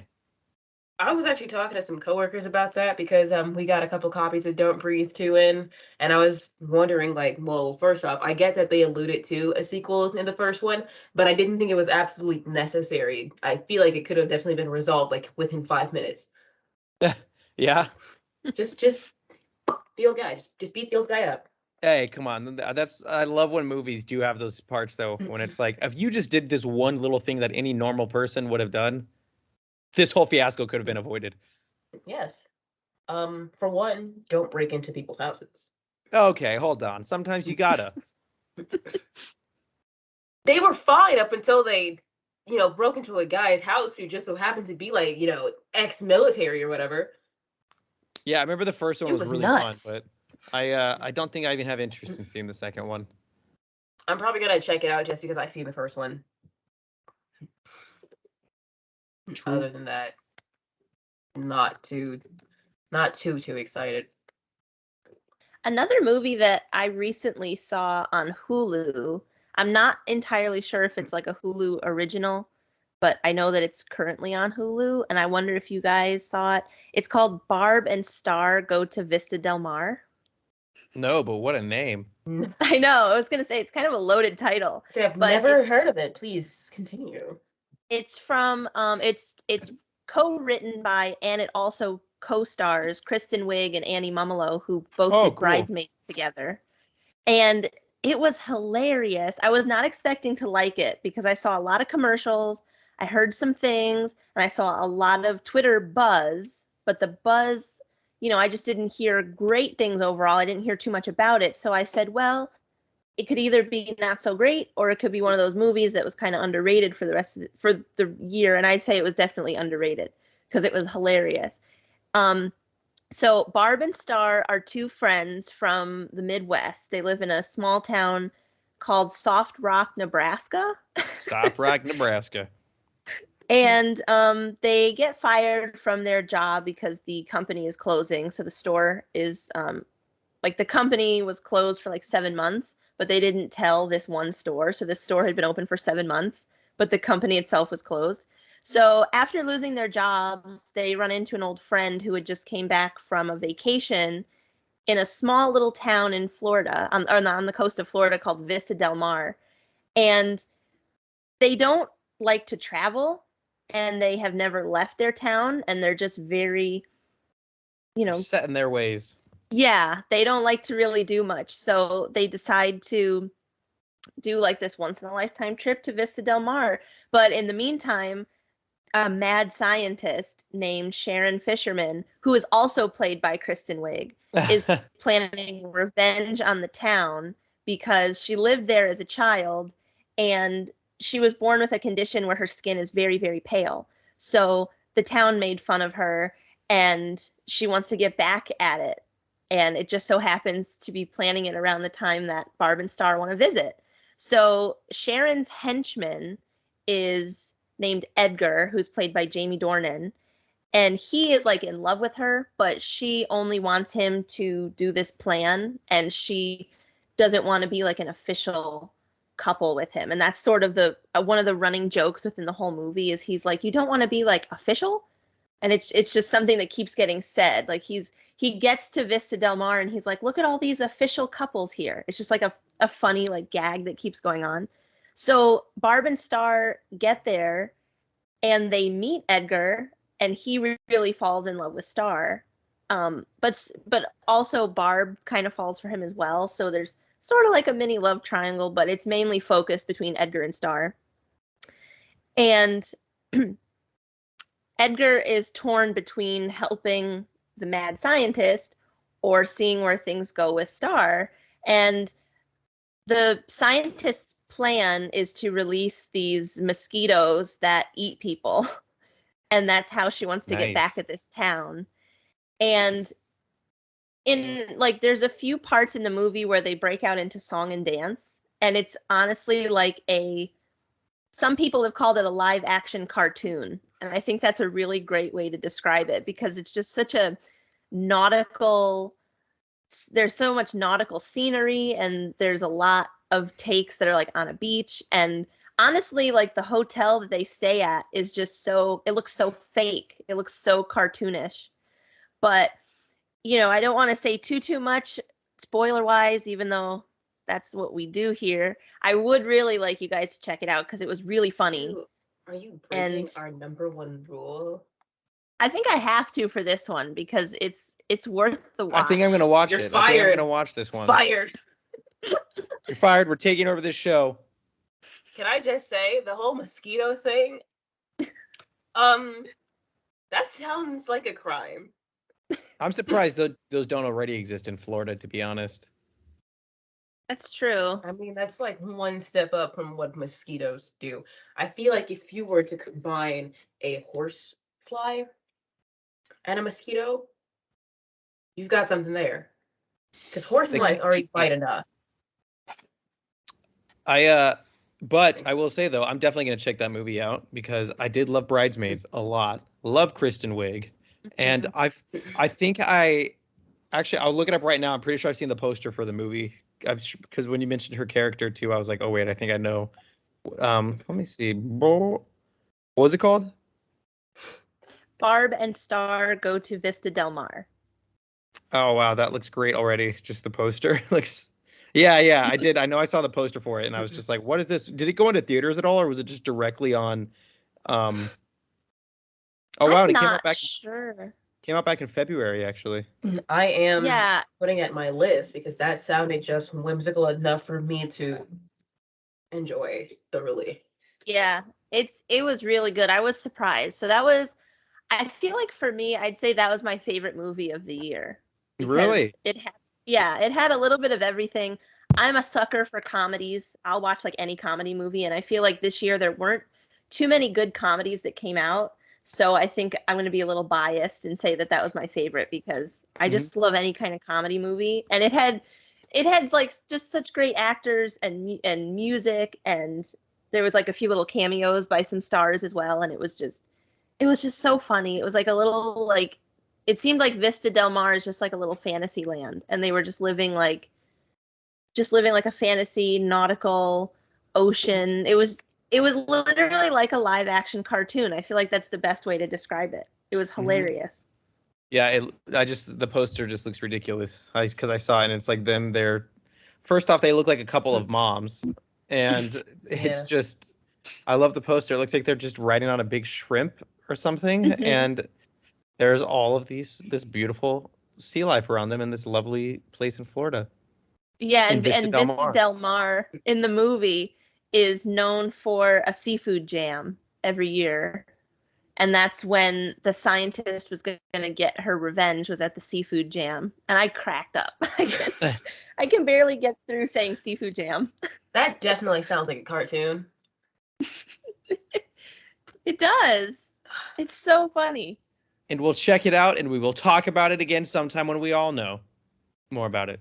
I was actually talking to some coworkers about that because we got a couple copies of Don't Breathe 2 in, and I was wondering, like, well, first off, I get that they alluded to a sequel in the first one, but I didn't think it was absolutely necessary. I feel like it could have definitely been resolved like within 5 minutes. Yeah. Just the old guy, just beat the old guy up. Hey, come on. That's I love when movies do have those parts though, when it's like if you just did this one little thing that any normal person would have done, this whole fiasco could have been avoided. Yes. For one, don't break into people's houses. Okay, hold on. Sometimes you gotta. They were fine up until they, broke into a guy's house who just so happened to be like, ex-military or whatever. Yeah, I remember the first one It was was really fun, nuts. but I don't think I even have interest in seeing the second one. I'm probably gonna check it out just because I've seen the first one. True. Other than that, not too excited. Another movie that I recently saw on Hulu, I'm not entirely sure if it's like a Hulu original, but I know that it's currently on Hulu, and I wonder if you guys saw it. It's called Barb and Star Go to Vista Del Mar. No, but what a name. I know, I was gonna say it's kind of a loaded title, See, I've but never heard of it. Please continue. it's from it's co-written by and it also co-stars Kristen Wiig and Annie Mumolo, who both Oh, did cool. Bridesmaids together. And it was hilarious. I was not expecting to like it because I saw a lot of commercials, I heard some things, and I saw a lot of Twitter buzz, but the buzz, I just didn't hear great things overall. I didn't hear too much about it. So I said, well, it could either be not so great or it could be one of those movies that was kind of underrated for for the year. And I'd say it was definitely underrated because it was hilarious. Um, So Barb and Star are two friends from the Midwest. They live in a small town called Soft Rock, Nebraska. Soft Rock, Nebraska. And they get fired from their job because the company is closing. So the store is like the company was closed for like 7 months, but they didn't tell this one store. So this store had been open for 7 months, but the company itself was closed. So after losing their jobs, they run into an old friend who had just came back from a vacation in a small little town in Florida, on the coast of Florida called Vista Del Mar. And they don't like to travel, and they have never left their town, and they're just very, Set in their ways. yeah, they don't like to really do much. So they decide to do like this once in a lifetime trip to Vista Del Mar. But in the meantime, a mad scientist named Sharon Fisherman, who is also played by Kristen Wiig, is planning revenge on the town because she lived there as a child and she was born with a condition where her skin is very, very pale. So the town made fun of her and she wants to get back at it. And it just so happens to be planning it around the time that Barb and Star want to visit. So Sharon's henchman is named Edgar, who's played by Jamie Dornan. And he is like in love with her, but she only wants him to do this plan. And she doesn't want to be like an official couple with him. And that's sort of the one of the running jokes within the whole movie is he's like, you don't want to be like official. And it's just something that keeps getting said. Like he gets to Vista Del Mar and he's like, look at all these official couples here. It's just like a funny like gag that keeps going on. So Barb and Star get there and they meet Edgar and he really falls in love with Star. But also Barb kind of falls for him as well. So there's sort of like a mini love triangle, but it's mainly focused between Edgar and Star. And Edgar is torn between helping the mad scientist or seeing where things go with Star. And the scientist's plan is to release these mosquitoes that eat people. And that's how she wants to get back at this town. And in like there's a few parts in the movie where they break out into song and dance. And it's honestly like some people have called it a live action cartoon. And I think that's a really great way to describe it because it's just such a there's so much nautical scenery and there's a lot of takes that are like on a beach. And honestly, like the hotel that they stay at is just it looks so fake. It looks so cartoonish. But, I don't want to say too much spoiler wise, even though that's what we do here. I would really like you guys to check it out because it was really funny. Are you breaking our number one rule? I think I have to for this one because it's worth the watch. I think I'm going to watch You're it. Fired. I think I'm going to watch this one. Fired. You're fired. We're taking over this show. Can I just say the whole mosquito thing? That sounds like a crime. I'm surprised those don't already exist in Florida, to be honest. That's true. I mean, that's like one step up from what mosquitoes do. I feel like if you were to combine a horsefly and a mosquito, you've got something there. Because horseflies already bite enough. But I will say though, I'm definitely going to check that movie out because I did love Bridesmaids a lot. Love Kristen Wiig, and I think I'll look it up right now. I'm pretty sure I've seen the poster for the movie because when you mentioned her character too, I was like, oh wait, I think I know. Let me see. What was it called? Barb and Star go to Vista Del Mar. Oh wow, that looks great already. Just the poster looks. Yeah, I did. I know I saw the poster for it, and I was just like, "What is this? Did it go into theaters at all, or was it just directly on?" Oh wow, I'm it not sure. Came out back in February, actually. I am putting it my list because that sounded just whimsical enough for me to enjoy thoroughly. Yeah, it was really good. I was surprised. So I feel like for me, I'd say that was my favorite movie of the year. Really? It had a little bit of everything. I'm a sucker for comedies. I'll watch like any comedy movie, and I feel like this year there weren't too many good comedies that came out. So I think I'm going to be a little biased and say that was my favorite because I just love any kind of comedy movie, and it had like just such great actors and music, and there was like a few little cameos by some stars as well, and it was just so funny. It was like a little like it seemed like Vista Del Mar is just like a little fantasy land, and they were just living like a fantasy nautical ocean. It was literally like a live action cartoon. I feel like that's the best way to describe it. It was hilarious. Yeah, the poster just looks ridiculous. Because I saw it and it's like them. First off, they look like a couple of moms, and it's just. I love the poster. It looks like they're just riding on a big shrimp or something, and there's all of this beautiful sea life around them in this lovely place in Florida. Yeah, and Vista Del Mar in the movie is known for a seafood jam every year. And that's when the scientist was going to get her revenge, was at the seafood jam. And I cracked up. I can barely get through saying seafood jam. That definitely sounds like a cartoon. It does. It's so funny. And we'll check it out, and we will talk about it again sometime when we all know more about it.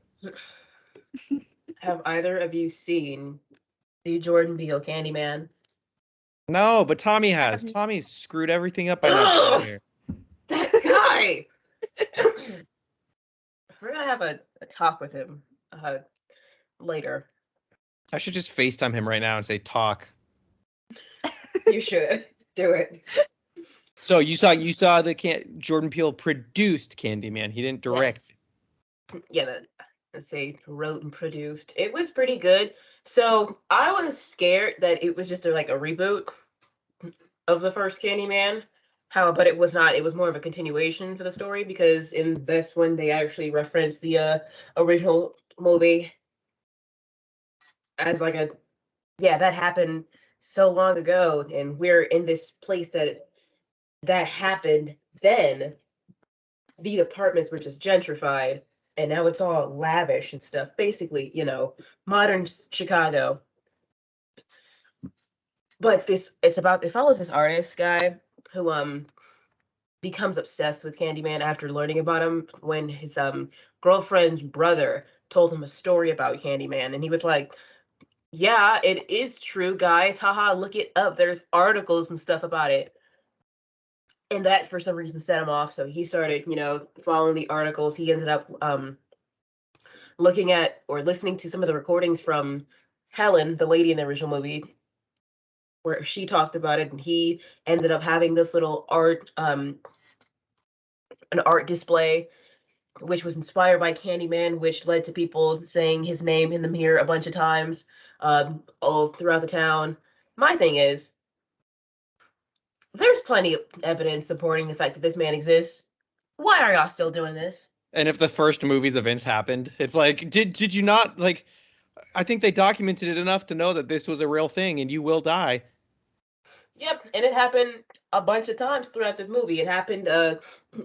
Have either of you seen the Jordan Peele Candyman? No, but Tommy has. Tommy screwed everything up by not being here. That guy! We're going to have a talk with him later. I should just FaceTime him right now and say, talk. You should. Do it. So you saw the Jordan Peele produced Candyman. He didn't direct. Yes. Yeah, let's say wrote and produced. It was pretty good. So I was scared that it was just a reboot of the first Candyman. But it was not. It was more of a continuation for the story, because in this one they actually referenced the original movie as that happened so long ago, and we're in this place that happened then. The apartments were just gentrified, and now it's all lavish and stuff. Basically, modern Chicago. But it follows this artist guy who becomes obsessed with Candyman after learning about him when his girlfriend's brother told him a story about Candyman, and he was like, yeah, it is true, guys. Haha, look it up. There's articles and stuff about it. And that, for some reason, set him off. So he started, following the articles. He ended up looking at or listening to some of the recordings from Helen, the lady in the original movie, where she talked about it. And he ended up having this little an art display, which was inspired by Candyman, which led to people saying his name in the mirror a bunch of times all throughout the town. My thing is, there's plenty of evidence supporting the fact that this man exists. Why are y'all still doing this? And if the first movie's events happened, it's like, did you not, like, I think they documented it enough to know that this was a real thing and you will die. Yep, and it happened a bunch of times throughout the movie. It happened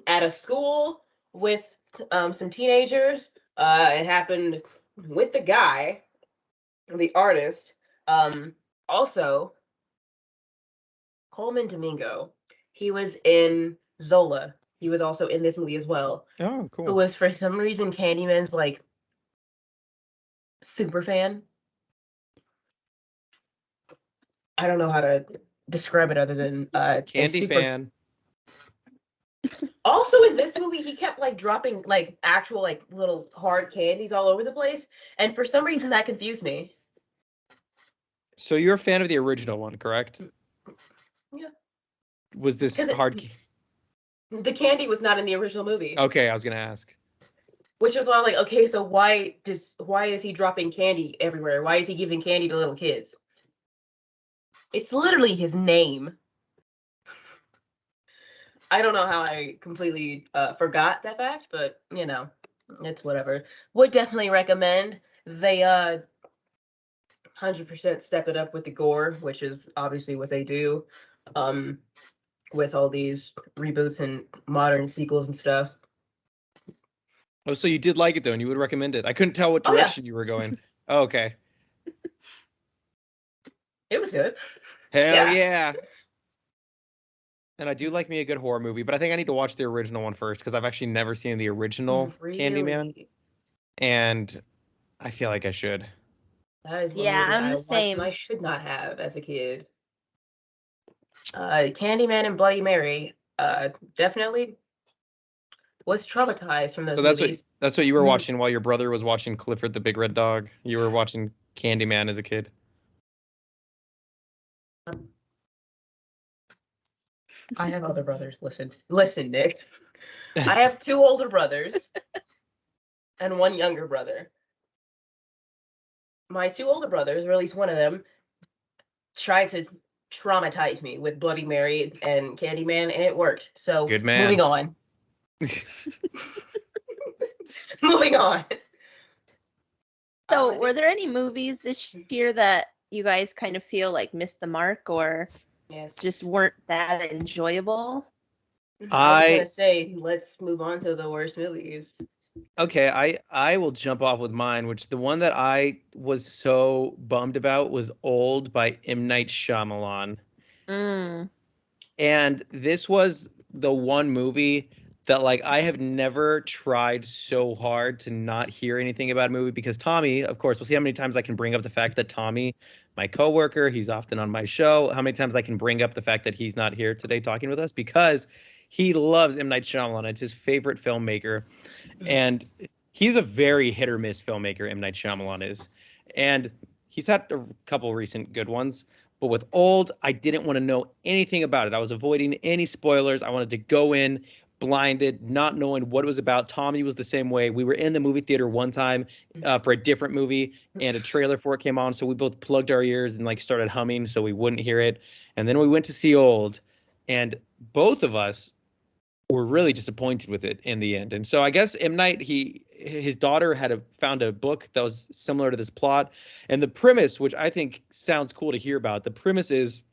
at a school with some teenagers. It happened with the guy, the artist. Also, Coleman Domingo. He was in Zola. He was also in this movie as well. Oh, cool. Who was, for some reason, Candyman's super fan. I don't know how to describe it other than Candy fan. Also, in this movie, he kept dropping actual little hard candies all over the place, and for some reason that confused me. So you're a fan of the original one, correct? Yeah. Was this hard? The candy was not in the original movie. Okay, I was gonna ask. Which is why I'm like, okay, so why is he dropping candy everywhere? Why is he giving candy to little kids? It's literally his name. I don't know how I completely forgot that fact, but it's whatever. Would definitely recommend. They 100% step it up with the gore, which is obviously what they do with all these reboots and modern sequels and stuff. Oh, so you did like it though, and you would recommend it. I couldn't tell what direction you were going. Oh, okay. It was good. Hell yeah. And I do like me a good horror movie, but I think I need to watch the original one first because I've actually never seen the original Candyman, Really? and I feel like I should. That is one Yeah, movie I'm I the watched and I same. should not have as a kid. Candyman and Bloody Mary. Definitely was traumatized from So those movies. that's what you were Mm, watching while your brother was watching Clifford the Big Red Dog. You were watching Candyman as a kid. I have other brothers. Listen, Nick. I have two older brothers and one younger brother. My two older brothers, or at least one of them, tried to traumatize me with Bloody Mary and Candyman, and it worked. So Good moving man. on. Moving on. So, I were think there any movies this year that you guys kind of feel like missed the mark or yes. just weren't that enjoyable? I was gonna I say, let's move on to the worst movies. Okay, I will jump off with mine, which the one that I was so bummed about was Old by M. Night Shyamalan. Mm. And this was the one movie that like I have never tried so hard to not hear anything about a movie because Tommy, of course, we'll see how many times I can bring up the fact that Tommy, my coworker, he's often on my show, how many times I can bring up the fact that he's not here today talking with us because he loves M. Night Shyamalan. It's his favorite filmmaker. And he's a very hit or miss filmmaker, M. Night Shyamalan is. And he's had a couple recent good ones. But with Old, I didn't want to know anything about it. I was avoiding any spoilers. I wanted to go in blinded, not knowing what it was about. Tommy was the same way. We were in the movie theater one time for a different movie, and a trailer for it came on. So we both plugged our ears and like started humming so we wouldn't hear it. And then we went to see Old, and both of us were really disappointed with it in the end. And so I guess M. Night, his daughter had found a book that was similar to this plot. And the premise, which I think sounds cool to hear about, the premise is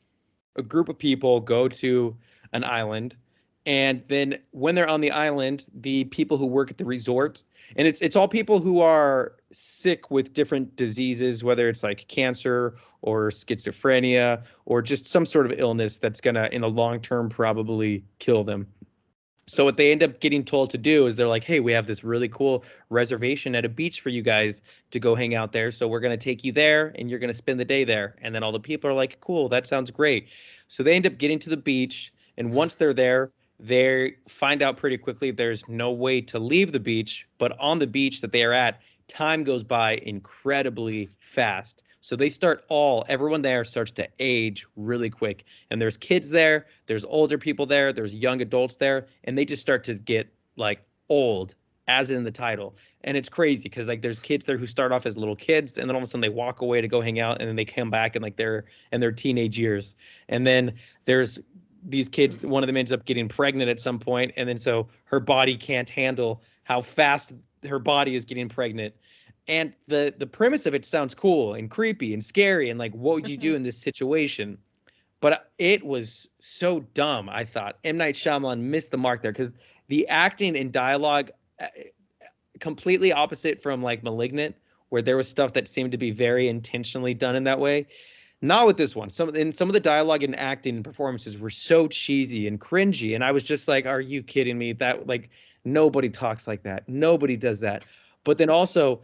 a group of people go to an island, and then when they're on the island, the people who work at the resort, and it's all people who are sick with different diseases, whether it's like cancer or schizophrenia or just some sort of illness that's gonna in the long term probably kill them. So what they end up getting told to do is they're like, "Hey, we have this really cool reservation at a beach for you guys to go hang out there. So we're going to take you there and you're going to spend the day there." And then all the people are like, "Cool, that sounds great." So they end up getting to the beach, and once they're there, they find out pretty quickly there's no way to leave the beach, but on the beach that they are at, time goes by incredibly fast. So they start everyone there starts to age really quick. And there's kids there, there's older people there, there's young adults there, and they just start to get like old, as in the title. And it's crazy because like there's kids there who start off as little kids, and then all of a sudden they walk away to go hang out, and then they come back and like they're in their teenage years. And then there's these kids, one of them ends up getting pregnant at some point, and then so her body can't handle how fast her body is getting pregnant. And the premise of it sounds cool and creepy and scary and like what would you do in this situation? But it was so dumb. I thought M. Night Shyamalan missed the mark there because the acting and dialogue completely opposite from like Malignant, where there was stuff that seemed to be very intentionally done in that way. Not with this one. Some of the dialogue and acting and performances were so cheesy and cringy, and I was just like, "Are you kidding me? That like nobody talks like that. Nobody does that." But then also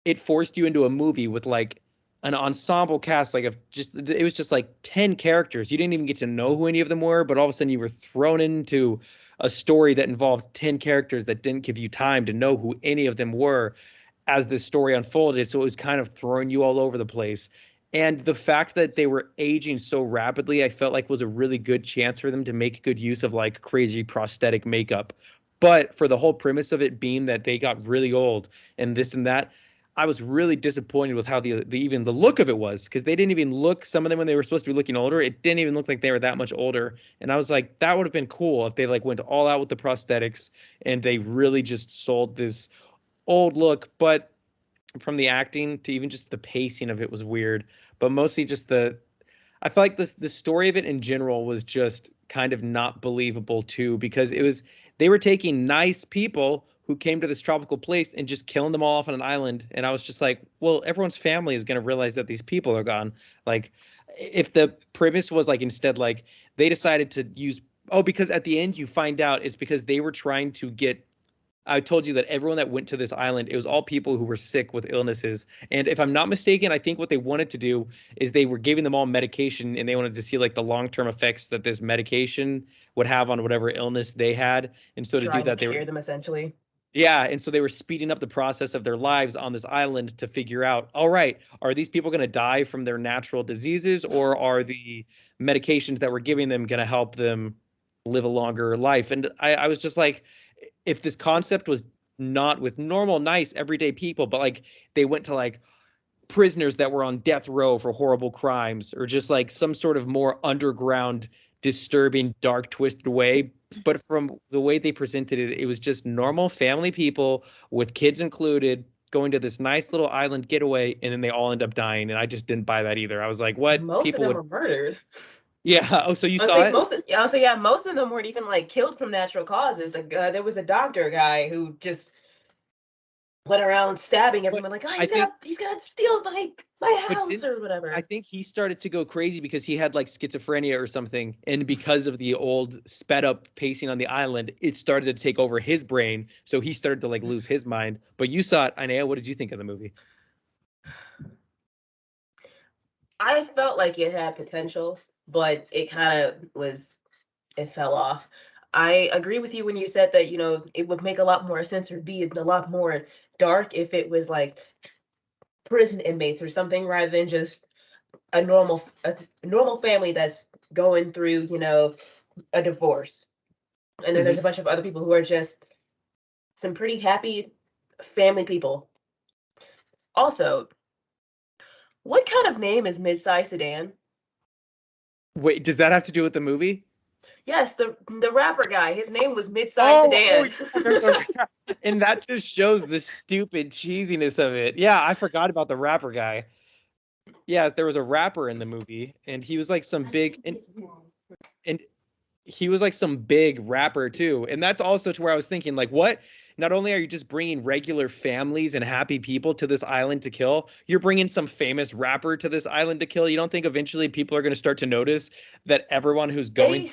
it forced you into a movie with like an ensemble cast like of just it was just like 10 characters. You didn't even get to know who any of them were, but all of a sudden you were thrown into a story that involved 10 characters that didn't give you time to know who any of them were as the story unfolded. So it was kind of throwing you all over the place. And the fact that they were aging so rapidly, I felt like was a really good chance for them to make good use of like crazy prosthetic makeup. But for the whole premise of it being that they got really old and this and that, I was really disappointed with how the even the look of it was because they didn't even look some of them when they were supposed to be looking older. It didn't even look like they were that much older. And I was like, that would have been cool if they like went all out with the prosthetics and they really just sold this old look. But from the acting to even just the pacing of it was weird. But mostly just I feel like the story of it in general was just kind of not believable too, because they were taking nice people who came to this tropical place and just killing them all off on an island. And I was just like, well, everyone's family is going to realize that these people are gone. Like, if the premise was like instead, like they decided to use Oh, because at the end you find out it's because they were trying to get. I told you that everyone that went to this island, it was all people who were sick with illnesses. And if I'm not mistaken, I think what they wanted to do is they were giving them all medication and they wanted to see like the long-term effects that this medication would have on whatever illness they had. And so to do Trying to that, they were, cure them essentially. yeah. And so they were speeding up the process of their lives on this island to figure out, all right, are these people going to die from their natural diseases, or are the medications that we're giving them going to help them live a longer life? And I was just like, if this concept was not with normal, nice, everyday people, but like they went to like prisoners that were on death row for horrible crimes, or just like some sort of more underground, disturbing, dark, twisted way. But from the way they presented it, it was just normal family people with kids included going to this nice little island getaway, and then they all end up dying. And I just didn't buy that either. I was like, what? Most of People them would. were murdered. Yeah. Oh, so you I was saw like, it? most of them weren't even like killed from natural causes. Like, there was a doctor guy who just went around stabbing But everyone, like, oh, I think he's gonna steal my But house didn't or whatever. I think he started to go crazy because he had like schizophrenia or something, and because of the old sped up pacing on the island, it started to take over his brain. So he started to like lose his mind. But you saw it, Inea. What did you think of the movie? I felt like it had potential, but it fell off. I agree with you when you said that, it would make a lot more sense or be a lot more dark if it was like prison inmates or something rather than just a normal family that's going through, a divorce. And then Hmm. there's a bunch of other people who are just some pretty happy family people. Also, what kind of name is mid-size sedan? Wait, does that have to do with the movie? Yes, the rapper guy. His name was mid-size Oh, sedan. yeah, there's a, and that just shows the stupid cheesiness of it. Yeah, I forgot about the rapper guy. Yeah, there was a rapper in the movie, and he was like some big, and he was like some big rapper too. And that's also to where I was thinking, like, what? Not only are you just bringing regular families and happy people to this island to kill, you're bringing some famous rapper to this island to kill. You don't think eventually people are going to start to notice that everyone who's going They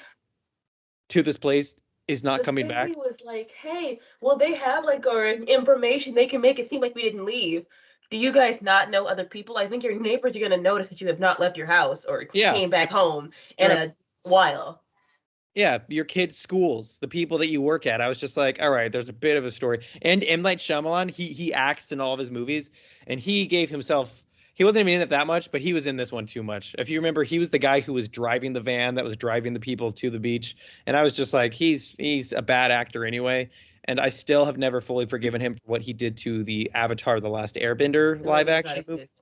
to this place is not the coming family back? was like, hey, well, they have like our information. They can make it seem like we didn't leave. Do you guys not know other people? I think your neighbors are gonna notice that you have not left your house or Yeah. came back home in You're at a while. Yeah, your kids' schools, the people that you work at. I was just like, all right, there's a bit of a story. And M. Night Shyamalan, he acts in all of his movies, and he gave himself. He wasn't even in it that much, but he was in this one too much. If you remember, he was the guy who was driving the van that was driving the people to the beach, and I was just like, he's a bad actor anyway. And I still have never fully forgiven him for what he did to the Avatar: The Last Airbender No, it live does not action movie. exist.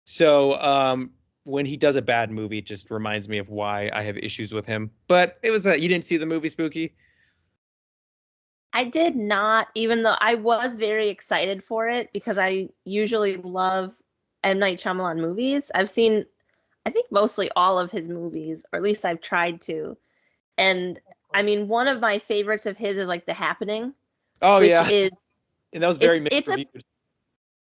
So, when he does a bad movie, it just reminds me of why I have issues with him. But it was you didn't see the movie Spooky? I did not, even though I was very excited for it because I usually love M. Night Shyamalan movies. I've seen, I think, mostly all of his movies, or at least I've tried to. And I mean, one of my favorites of his is like The Happening, Oh which yeah, is and that was very it's mixed it's a reviewed.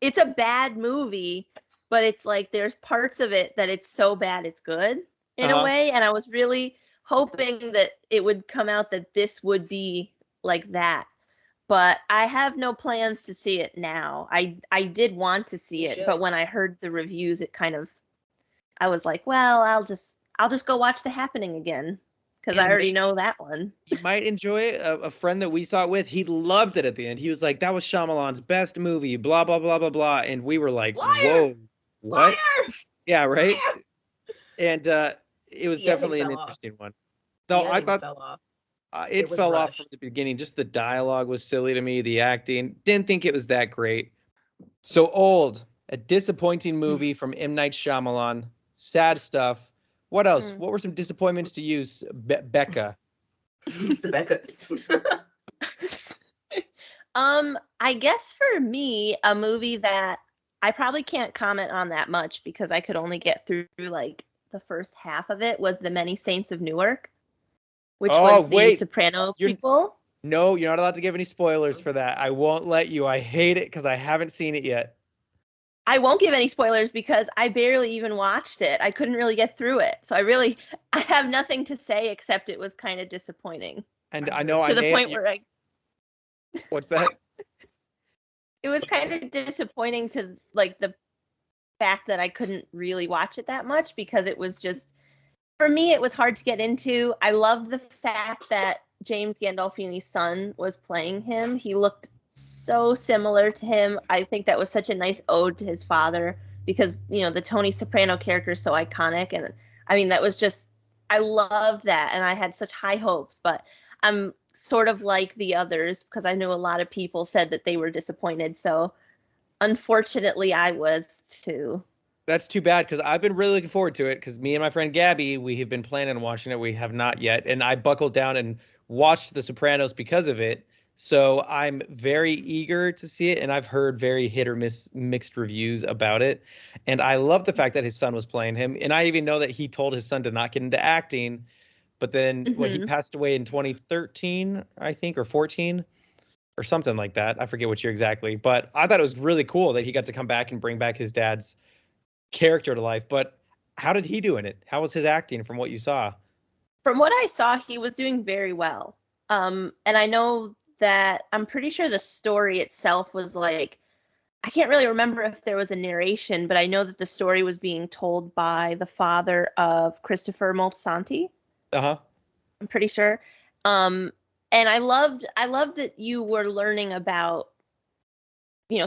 it's a bad movie, but it's like there's parts of it that it's so bad it's good in a Uh-huh. way. And I was really hoping that it would come out that this would be like that. But I have no plans to see it now. I did want to see You it, but should. when I heard the reviews, it kind of I was like, well, I'll just go watch The Happening again because I And already maybe know that one. You might enjoy it. A friend that we saw it with, he loved it at the end. He was like, "That was Shyamalan's best movie." Blah blah blah blah blah. And we were like, liar, "Whoa, what?" liar, Yeah, right. liar. And it was The ending definitely an fell off. interesting one. The Though I ending thought fell off. it It was fell off from rushed. the beginning. Just the dialogue was silly to me. The acting didn't think it was that great. So Old, a disappointing movie from M. Night Shyamalan. Sad stuff. What else? Mm. What were some disappointments to you, Becca? Rebecca. I guess for me, a movie that I probably can't comment on that much because I could only get through like the first half of it was The Many Saints of Newark, which Oh, was the wait. Soprano You're people. No, you're not allowed to give any spoilers for that. I won't let you. I hate it because I haven't seen it yet. I won't give any spoilers because I barely even watched it. I couldn't really get through it. So I have nothing to say except it was kind of disappointing. And I know to the point where What's that? it was kind of disappointing to like the fact that I couldn't really watch it that much because it was just, for me, it was hard to get into. I loved the fact that James Gandolfini's son was playing him. He looked so similar to him. I think that was such a nice ode to his father because, the Tony Soprano character is so iconic. And I mean, that was just, I loved that. And I had such high hopes, but I'm sort of like the others because I know a lot of people said that they were disappointed. So unfortunately, I was too. That's too bad because I've been really looking forward to it because me and my friend Gabby, we have been planning on watching it. We have not yet. And I buckled down and watched The Sopranos because of it. So I'm very eager to see it. And I've heard very hit or miss mixed reviews about it. And I love the fact that his son was playing him. And I even know that he told his son to not get into acting. But then when he passed away in 2013, I think, or 14 or something like that. I forget which year exactly. But I thought it was really cool that he got to come back and bring back his dad's character to life. But how did he do in it? How was his acting from what you saw? From what I saw, he was doing very well. And I know that I'm pretty sure the story itself was like, I can't really remember if there was a narration, but I know that the story was being told by the father of Christopher Moltisanti. Uh-huh. I'm pretty sure. And I loved that you were learning about,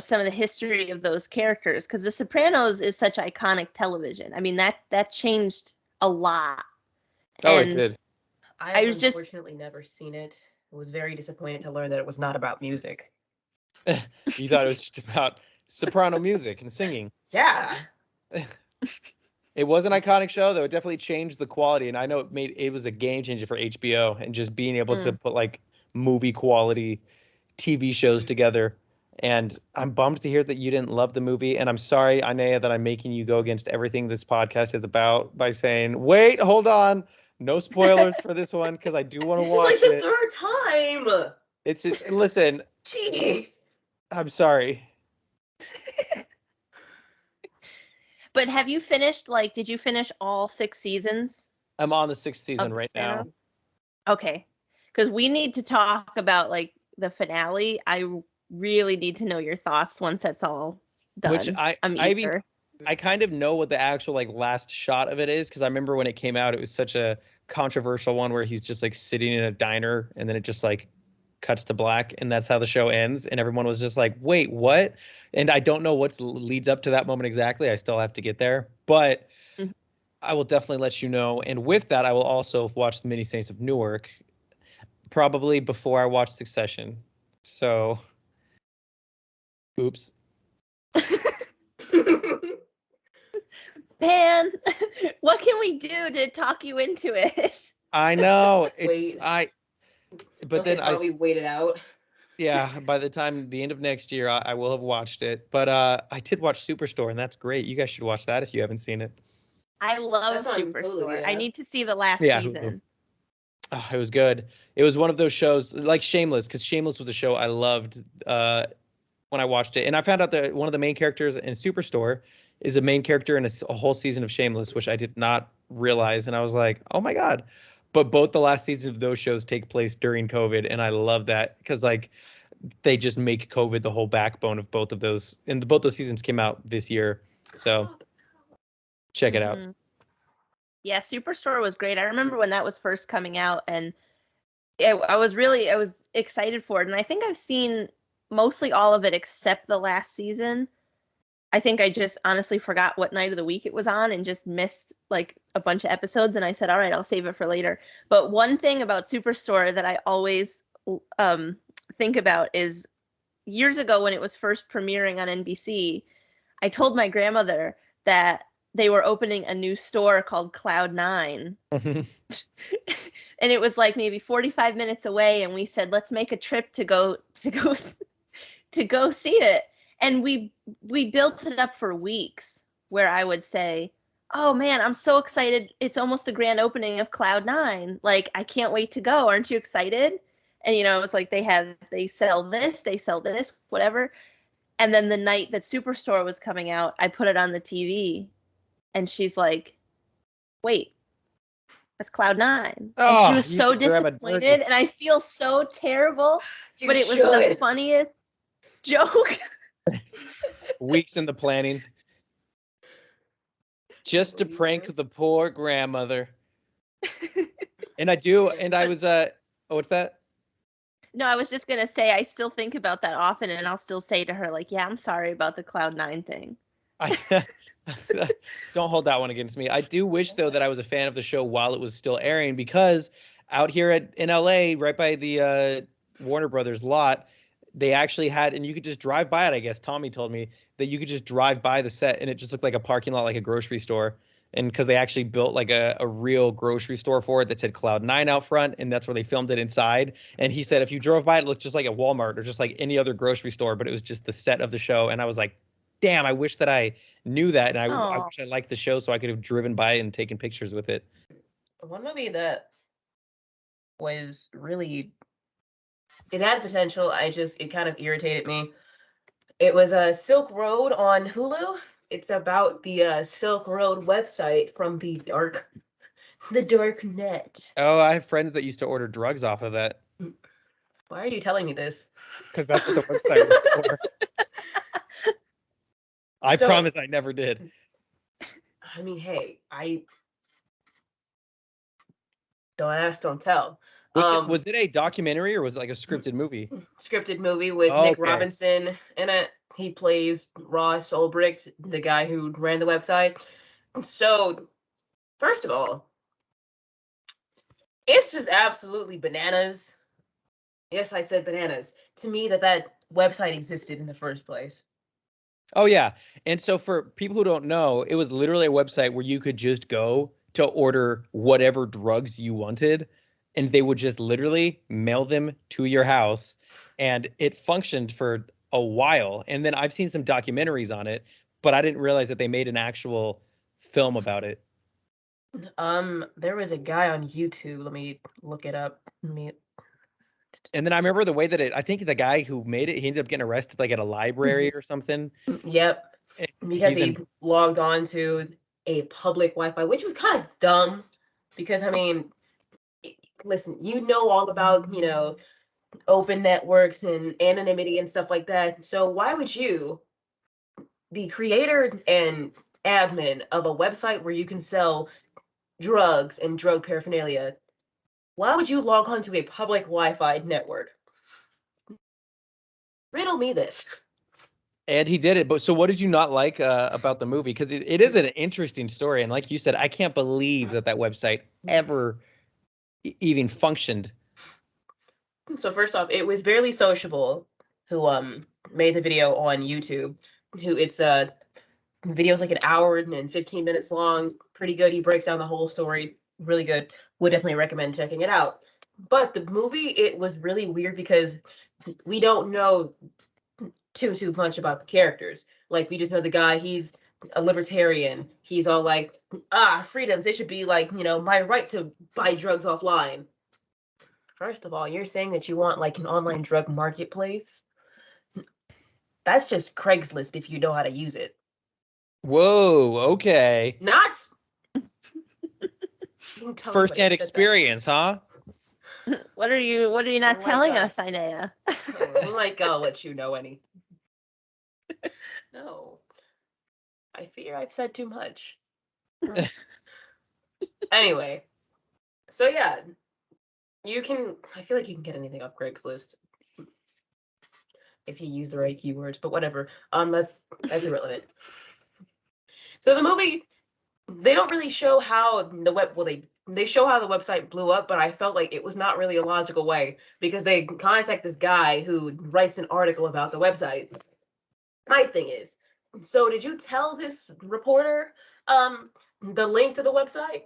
some of the history of those characters because The Sopranos is such iconic television. I mean, that changed a lot. Oh, it did. I was unfortunately never seen it. I was very disappointed to learn that it was not about music. You thought it was just about soprano music and singing. Yeah. It was an iconic show, though. It definitely changed the quality, and I know it was a game changer for HBO and just being able to put like movie quality TV shows together. And I'm bummed to hear that you didn't love the movie. And I'm sorry, Inea, that I'm making you go against everything this podcast is about by saying, wait, hold on. No spoilers for this one because I do want to watch it. It's like the third time. It's just, listen. Gee. I'm sorry. But have you finished, did you finish all 6 seasons? I'm on the 6th season right now. Okay. Because we need to talk about, the finale. I really need to know your thoughts once that's all done. Which I kind of know what the actual last shot of it is because I remember when it came out, it was such a controversial one where he's just sitting in a diner and then it just cuts to black and that's how the show ends and everyone was just like, wait, what? And I don't know what leads up to that moment exactly. I still have to get there, but I will definitely let you know. And with that, I will also watch the Many Saints of Newark probably before I watch Succession. So, oops. Man, what can we do to talk you into it? I know. But then we wait it out. Yeah, by the time the end of next year, I will have watched it. But I did watch Superstore, and that's great. You guys should watch that if you haven't seen it. I love Superstore. I need to see the last season. Oh, it was good. It was one of those shows like Shameless, because Shameless was a show I loved when I watched it. And I found out that one of the main characters in Superstore is a main character in a whole season of Shameless, which I did not realize. And I was like, oh my God. But both the last seasons of those shows take place during COVID. And I love that because they just make COVID the whole backbone of both of those. And both those seasons came out this year. So check it out. Yeah, Superstore was great. I remember when that was first coming out and I was excited for it. And I think I've seen mostly all of it except the last season. I think I just honestly forgot what night of the week it was on and just missed a bunch of episodes. And I said, all right, I'll save it for later. But one thing about Superstore that I always think about is years ago when it was first premiering on NBC, I told my grandmother that they were opening a new store called Cloud9. And it was maybe 45 minutes away. And we said, let's make a trip to go see it. And we built it up for weeks where I would say, oh man, I'm so excited. It's almost the grand opening of Cloud9. I can't wait to go. Aren't you excited? And, it's they sell this, whatever. And then the night that Superstore was coming out, I put it on the TV, and she's like, "Wait, that's Cloud9." And she was you so could grab a disappointed, and I feel so terrible. You But it was the should. funniest joke. weeks in the planning. Just to prank the poor grandmother. And I was what's that? No, I was just gonna say I still think about that often, and I'll still say to her, like, "Yeah, I'm sorry about the Cloud9 thing." I don't hold that one against me. I do wish though that I was a fan of the show while it was still airing, because out here in LA, right by the Warner Brothers lot, they actually had, and you could just drive by it. I guess Tommy told me that you could just drive by the set and it just looked like a parking lot, like a grocery store. And because they actually built like a real grocery store for it that said Cloud9 out front, and that's where they filmed it inside. And he said if you drove by it, it looked just like a Walmart or just like any other grocery store, but it was just the set of the show. And I was like, damn, I wish that I knew that, and I Oh, wish I liked the show so I could have driven by and taken pictures with it. One movie that was really, it had potential. It kind of irritated me. It was Silk Road on Hulu. It's about the Silk Road website from the dark net. Oh, I have friends that used to order drugs off of that Why are you telling me this? because that's what the website was for. I So- promise I never did. I mean, hey, I don't ask, don't tell. Was it a documentary or was it like a scripted movie? Scripted movie with Oh, Nick okay. Robinson in it. He plays Ross Ulbricht, the guy who ran the website. So, first of all, it's just absolutely bananas. Yes, I said bananas. To me, that website existed in the first place. Oh yeah. And so for people who don't know, it was literally a website where you could just go to order whatever drugs you wanted, and they would just literally mail them to your house, and it functioned for a while. And then I've seen some documentaries on it, but I didn't realize that they made an actual film about it. There was a guy on YouTube. Let me look it up. And then I remember the way that I think the guy who made it, he ended up getting arrested like at a library or something. Yep. Because he logged on to a public Wi-Fi, which was kind of dumb. Because I mean, listen, you know all about, open networks and anonymity and stuff like that. So why would you, the creator and admin of a website where you can sell drugs and drug paraphernalia, why would you log on to a public Wi-Fi network? Riddle me this. And he did it. But so what did you not like about the movie? Because it is an interesting story. And like you said, I can't believe that website ever even functioned. So first off, it was Barely Sociable who made the video on YouTube. It's video's like an hour and 15 minutes long. Pretty good. He breaks down the whole story. Really good. Would definitely recommend checking it out. But the movie, it was really weird because we don't know too much about the characters. Like, we just know the guy, he's a libertarian. He's all like, freedoms, it should be like, my right to buy drugs offline. First of all, you're saying that you want like an online drug marketplace? That's just Craigslist if you know how to use it. Whoa, okay. Not First-hand experience, huh? What are you not Oh my telling God. us, Inea? Oh, like, I'll let you know any. No. I fear I've said too much. Anyway. So yeah. I feel like you can get anything off Craigslist if you use the right keywords, but whatever. That's irrelevant. So the movie, they don't really show how they show how the website blew up, but I felt like it was not really a logical way because they contact this guy who writes an article about the website. My thing is, so did you tell this reporter the link to the website?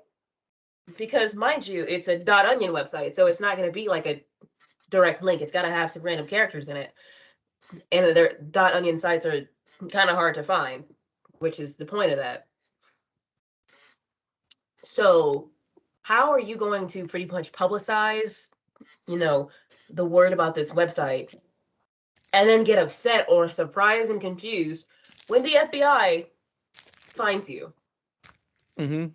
Because mind you, it's a .onion website, so it's not going to be like a direct link. It's got to have some random characters in it, and their .onion sites are kind of hard to find, which is the point of that. So, how are you going to pretty much publicize, the word about this website and then get upset or surprised and confused when the FBI finds you. Mm-hmm.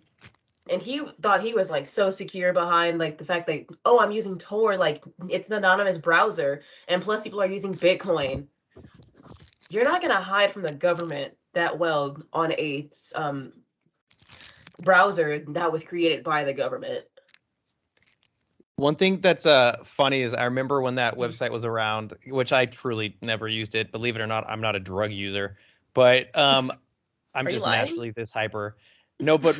And he thought he was like so secure behind like the fact that, oh, I'm using Tor, like it's an anonymous browser, and plus people are using Bitcoin. You're not gonna hide from the government that well on a browser that was created by the government. One thing that's funny is I remember when that website was around, which I truly never used it. Believe it or not, I'm not a drug user, but I'm Are you just lying? naturally this hyper. No, but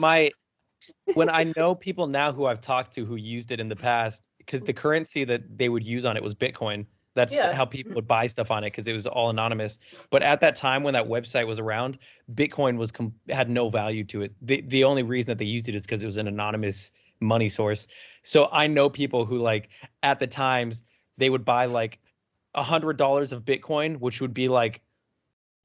when I know people now who I've talked to who used it in the past, because the currency that they would use on it was Bitcoin. That's Yeah. how people would buy stuff on it because it was all anonymous. But at that time when that website was around, Bitcoin had no value to it. The only reason that they used it is because it was an anonymous money source. So I know people who like at the times they would buy like $100 of Bitcoin, which would be like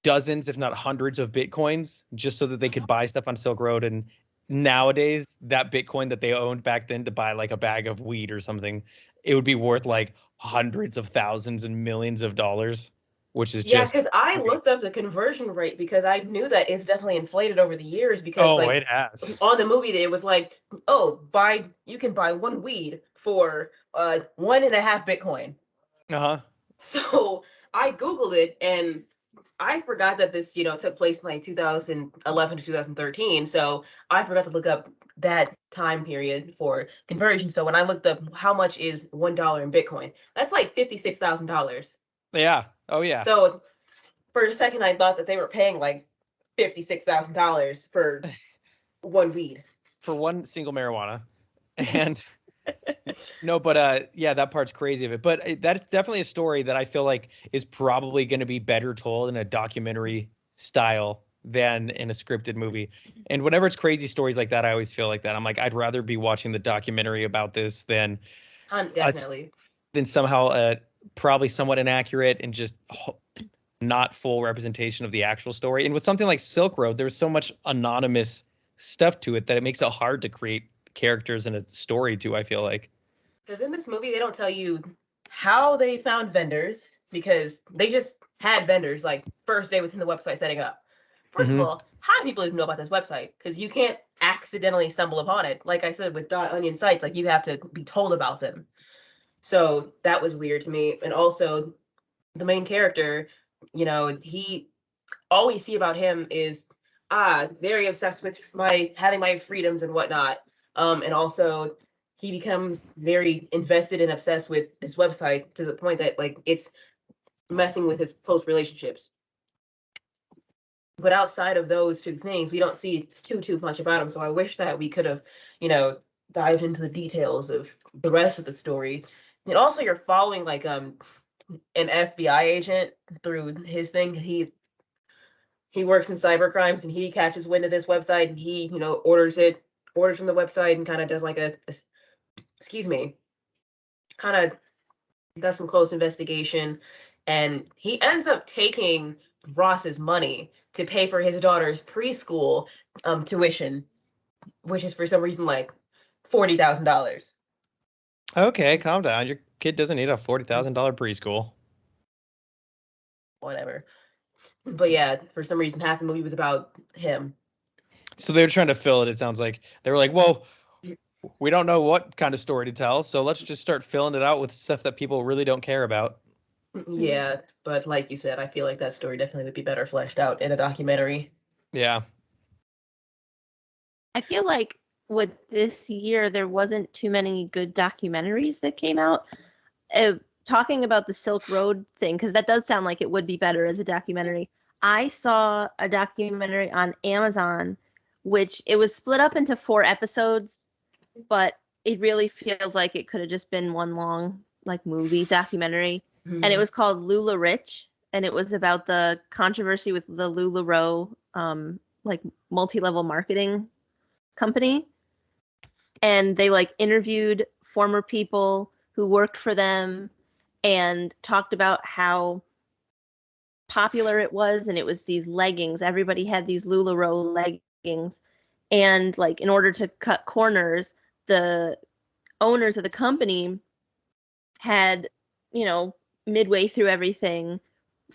dozens, if not hundreds of Bitcoins just so that they could buy stuff on Silk Road. And nowadays, that Bitcoin that they owned back then to buy like a bag of weed or something, it would be worth like hundreds of thousands and millions of dollars, which is Yeah, just because I crazy. looked up the conversion rate because I knew that it's definitely inflated over the years because Oh, like it has. on the movie it was like, oh, you can buy one weed for 1.5 Bitcoin. Uh-huh. So I Googled it and I forgot that this, took place in like 2011 to 2013. So I forgot to look up that time period for conversion. So when I looked up how much is $1 in Bitcoin, that's like $56,000. Yeah. Oh, yeah. So for a second, I thought that they were paying like $56,000 for one weed. For one single marijuana. And no, but yeah, that part's crazy of it. But that's definitely a story that I feel like is probably going to be better told in a documentary style than in a scripted movie. And whenever it's crazy stories like that, I always feel like that. I'm like, I'd rather be watching the documentary about this than us, Definitely. than somehow probably somewhat inaccurate and just not full representation of the actual story. And with something like Silk Road, there's so much anonymous stuff to it that it makes it hard to create characters and a story too, I feel like. Because in this movie, they don't tell you how they found vendors because they just had vendors like first day within the website setting up. First of Mm-hmm. all, how do people even know about this website? Because you can't accidentally stumble upon it. Like I said with Dot Onion sites, like you have to be told about them. So that was weird to me. And also, the main character, he all we see about him is very obsessed with my having my freedoms and whatnot. And also he becomes very invested and obsessed with this website to the point that like it's messing with his close relationships. But outside of those two things, we don't see too much about him. So I wish that we could have, dived into the details of the rest of the story. And also you're following like an FBI agent through his thing. He works in cyber crimes and he catches wind of this website and he, orders from the website and kind of does like excuse me, kind of does some close investigation. And he ends up taking Ross's money to pay for his daughter's preschool tuition, which is for some reason like $40,000. Okay, calm down. Your kid doesn't need a $40,000 preschool. Whatever. But yeah, for some reason, half the movie was about him. So they were trying to fill it, it sounds like. They were like, well, we don't know what kind of story to tell, so let's just start filling it out with stuff that people really don't care about. Yeah, but like you said, I feel like that story definitely would be better fleshed out in a documentary. Yeah. I feel like with this year, there wasn't too many good documentaries that came out. Talking about the Silk Road thing, because that does sound like it would be better as a documentary. I saw a documentary on Amazon, which it was split up into 4 episodes, but it really feels like it could have just been one long like movie documentary. Mm-hmm. And it was called Lula Rich, and it was about the controversy with the LuLaRoe like multi-level marketing company. And they like interviewed former people who worked for them and talked about how popular it was. And it was these leggings. Everybody had these LuLaRoe leggings. And like in order to cut corners, the owners of the company had, midway through everything,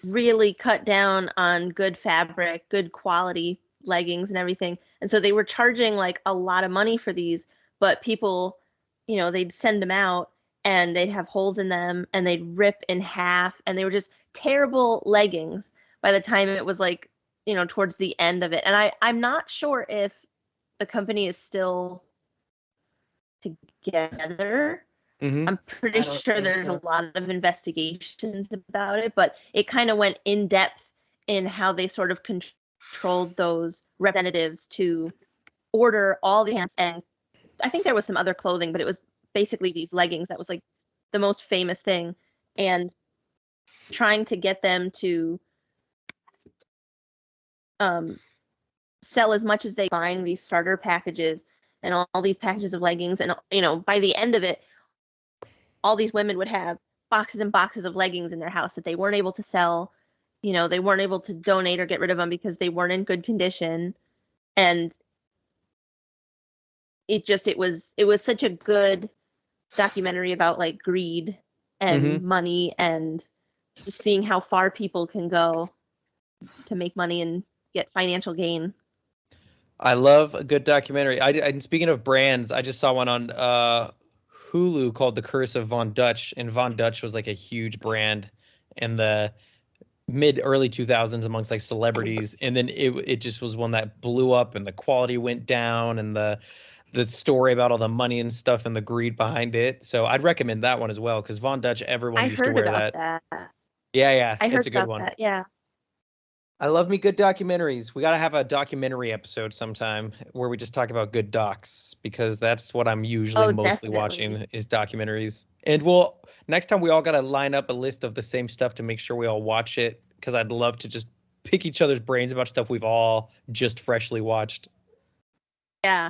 really cut down on good fabric, good quality leggings and everything. And so they were charging like a lot of money for these, but people, they'd send them out and they'd have holes in them and they'd rip in half and they were just terrible leggings by the time it was like, towards the end of it. And I'm not sure if the company is still together. Mm-hmm. I'm pretty sure there's so. a lot of investigations about it, but it kind of went in depth in how they sort of controlled those representatives to order all the pants. And I think there was some other clothing, but it was basically these leggings that was like the most famous thing. And trying to get them to sell as much as they buying these starter packages and all these packages of leggings. And, by the end of it, all these women would have boxes and boxes of leggings in their house that they weren't able to sell. They weren't able to donate or get rid of them because they weren't in good condition. And it was such a good documentary about like greed and money and just seeing how far people can go to make money and get financial gain. I love a good documentary. And speaking of brands, I just saw one on Hulu called The Curse of Von Dutch, and Von Dutch was like a huge brand in the mid early 2000s amongst like celebrities, and then it just was one that blew up and the quality went down, and the story about all the money and stuff and the greed behind it. So I'd recommend that one as well, because Von Dutch, everyone I used to heard wear about that. that. Yeah, I heard it's a good about one. that. Yeah. I love me good documentaries. We got to have a documentary episode sometime where we just talk about good docs, because that's what I'm usually mostly Definitely. watching is documentaries. And next time we all got to line up a list of the same stuff to make sure we all watch it, because I'd love to just pick each other's brains about stuff we've all just freshly watched. Yeah.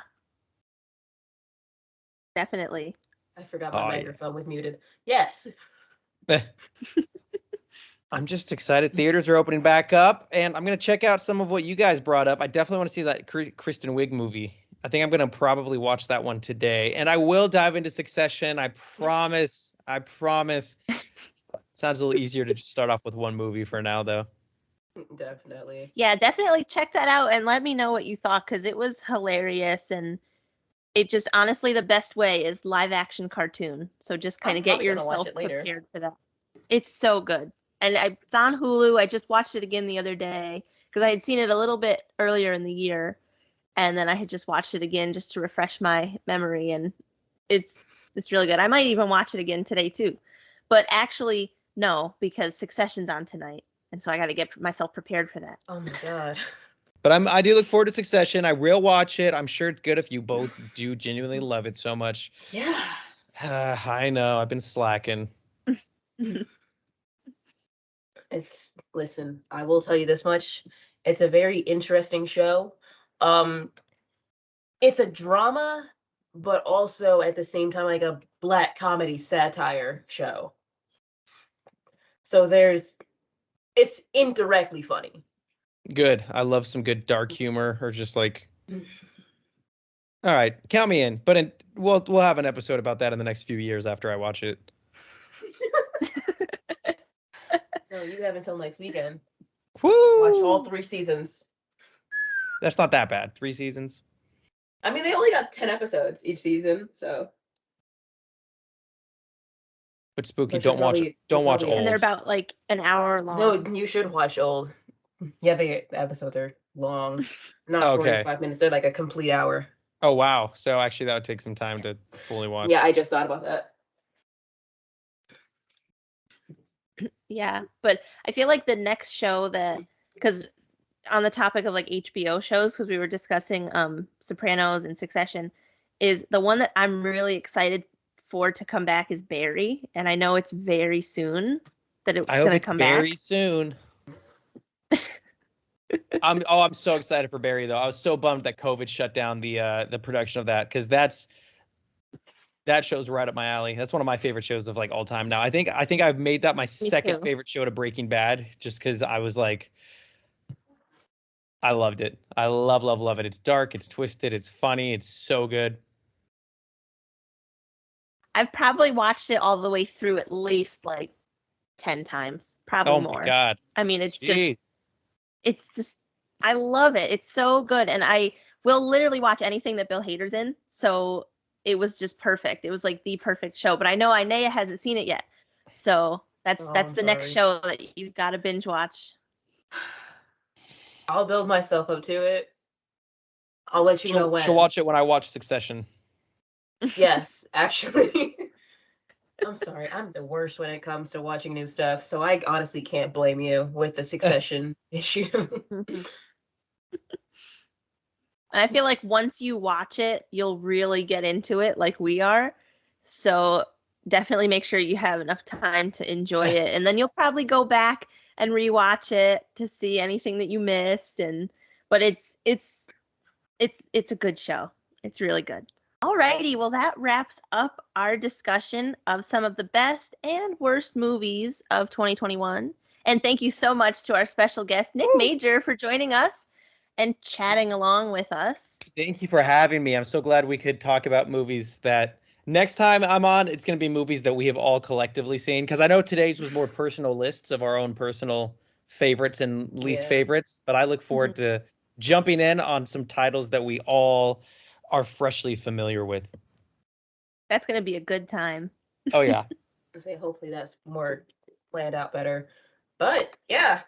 Definitely. I forgot my microphone was muted. Yes. I'm just excited. Theaters are opening back up, and I'm going to check out some of what you guys brought up. I definitely want to see that Kristen Wiig movie. I think I'm going to probably watch that one today, and I will dive into Succession. I promise. Sounds a little easier to just start off with one movie for now, though. Definitely. Yeah, definitely check that out and let me know what you thought, because it was hilarious. And it just, honestly, the best way is live action cartoon. So just kind of get yourself prepared for that. It's so good. And it's on Hulu. I just watched it again the other day because I had seen it a little bit earlier in the year. And then I had just watched it again just to refresh my memory. And it's really good. I might even watch it again today too. But actually, no, because Succession's on tonight. And so I got to get myself prepared for that. Oh my God. But I do look forward to Succession. I will watch it. I'm sure it's good if you both do genuinely love it so much. Yeah. I know. I've been slacking. Listen, I will tell you this much. It's a very interesting show. It's a drama, but also at the same time like a black comedy satire show. So it's indirectly funny. Good. I love some good dark humor, or just like, all right, count me in. But we'll have an episode about that in the next few years after I watch it. No, you have until next weekend. Woo! Watch all 3 seasons. That's not that bad. 3 seasons. I mean, they only got 10 episodes each season, so. But Spooky, don't watch old. And they're about like an hour long. No, you should watch old. Yeah, the episodes are long. Not 45 minutes. They're like a complete hour. Oh, wow. So actually that would take some time to fully watch. Yeah, I just thought about that. Yeah, but I feel like the next show because on the topic of like HBO shows, because we were discussing Sopranos and Succession, is the one that I'm really excited for to come back is Barry, and I know it's very soon that it's going to come back. Very soon. I'm so excited for Barry though. I was so bummed that COVID shut down the production of that, because that show's right up my alley. That's one of my favorite shows of like all time now. I think I've made that my second favorite show to Breaking Bad, just because I was like, I loved it. I love it. It's dark, it's twisted, it's funny, it's so good. I've probably watched it all the way through at least like 10 times, probably Oh more. my God. I mean, it's Jeez. just, I love it. It's so good. And I will literally watch anything that Bill Hader's in. So it was just perfect. It was like the perfect show. But I know Inea hasn't seen it yet. So that's Oh, that's I'm the next sorry. show that you've got to binge watch. I'll build myself up to it. I'll let you know when. She'll watch it when I watch Succession. Yes, actually. I'm sorry. I'm the worst when it comes to watching new stuff, so I honestly can't blame you with the Succession issue. And I feel like once you watch it, you'll really get into it like we are. So definitely make sure you have enough time to enjoy it. And then you'll probably go back and rewatch it to see anything that you missed. But it's a good show. It's really good. Alrighty, well that wraps up our discussion of some of the best and worst movies of 2021. And thank you so much to our special guest, Nick Major, for joining us and chatting along with us. Thank you for having me. I'm so glad we could talk about movies that next time I'm on, it's going to be movies that we have all collectively seen. Because I know today's was more personal lists of our own personal favorites and least Yeah. favorites, but I look forward to jumping in on some titles that we all are freshly familiar with. That's going to be a good time. Oh, yeah. I say hopefully that's more planned out better. But yeah,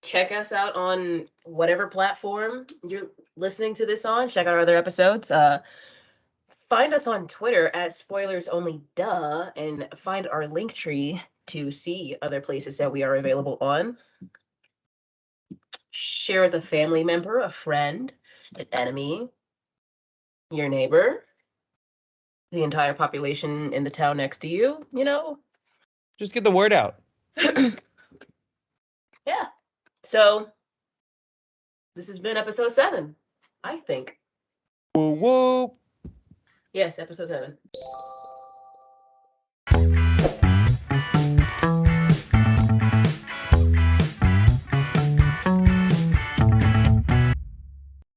check us out on whatever platform you're listening to this on. Check out our other episodes. Find us on Twitter at SpoilersOnlyDuh and find our link tree to see other places that we are available on. Share with a family member, a friend, an enemy, your neighbor, the entire population in the town next to you, you know? Just get the word out. Yeah. So this has been episode 7, I think. Woo woo. Yes, episode 7.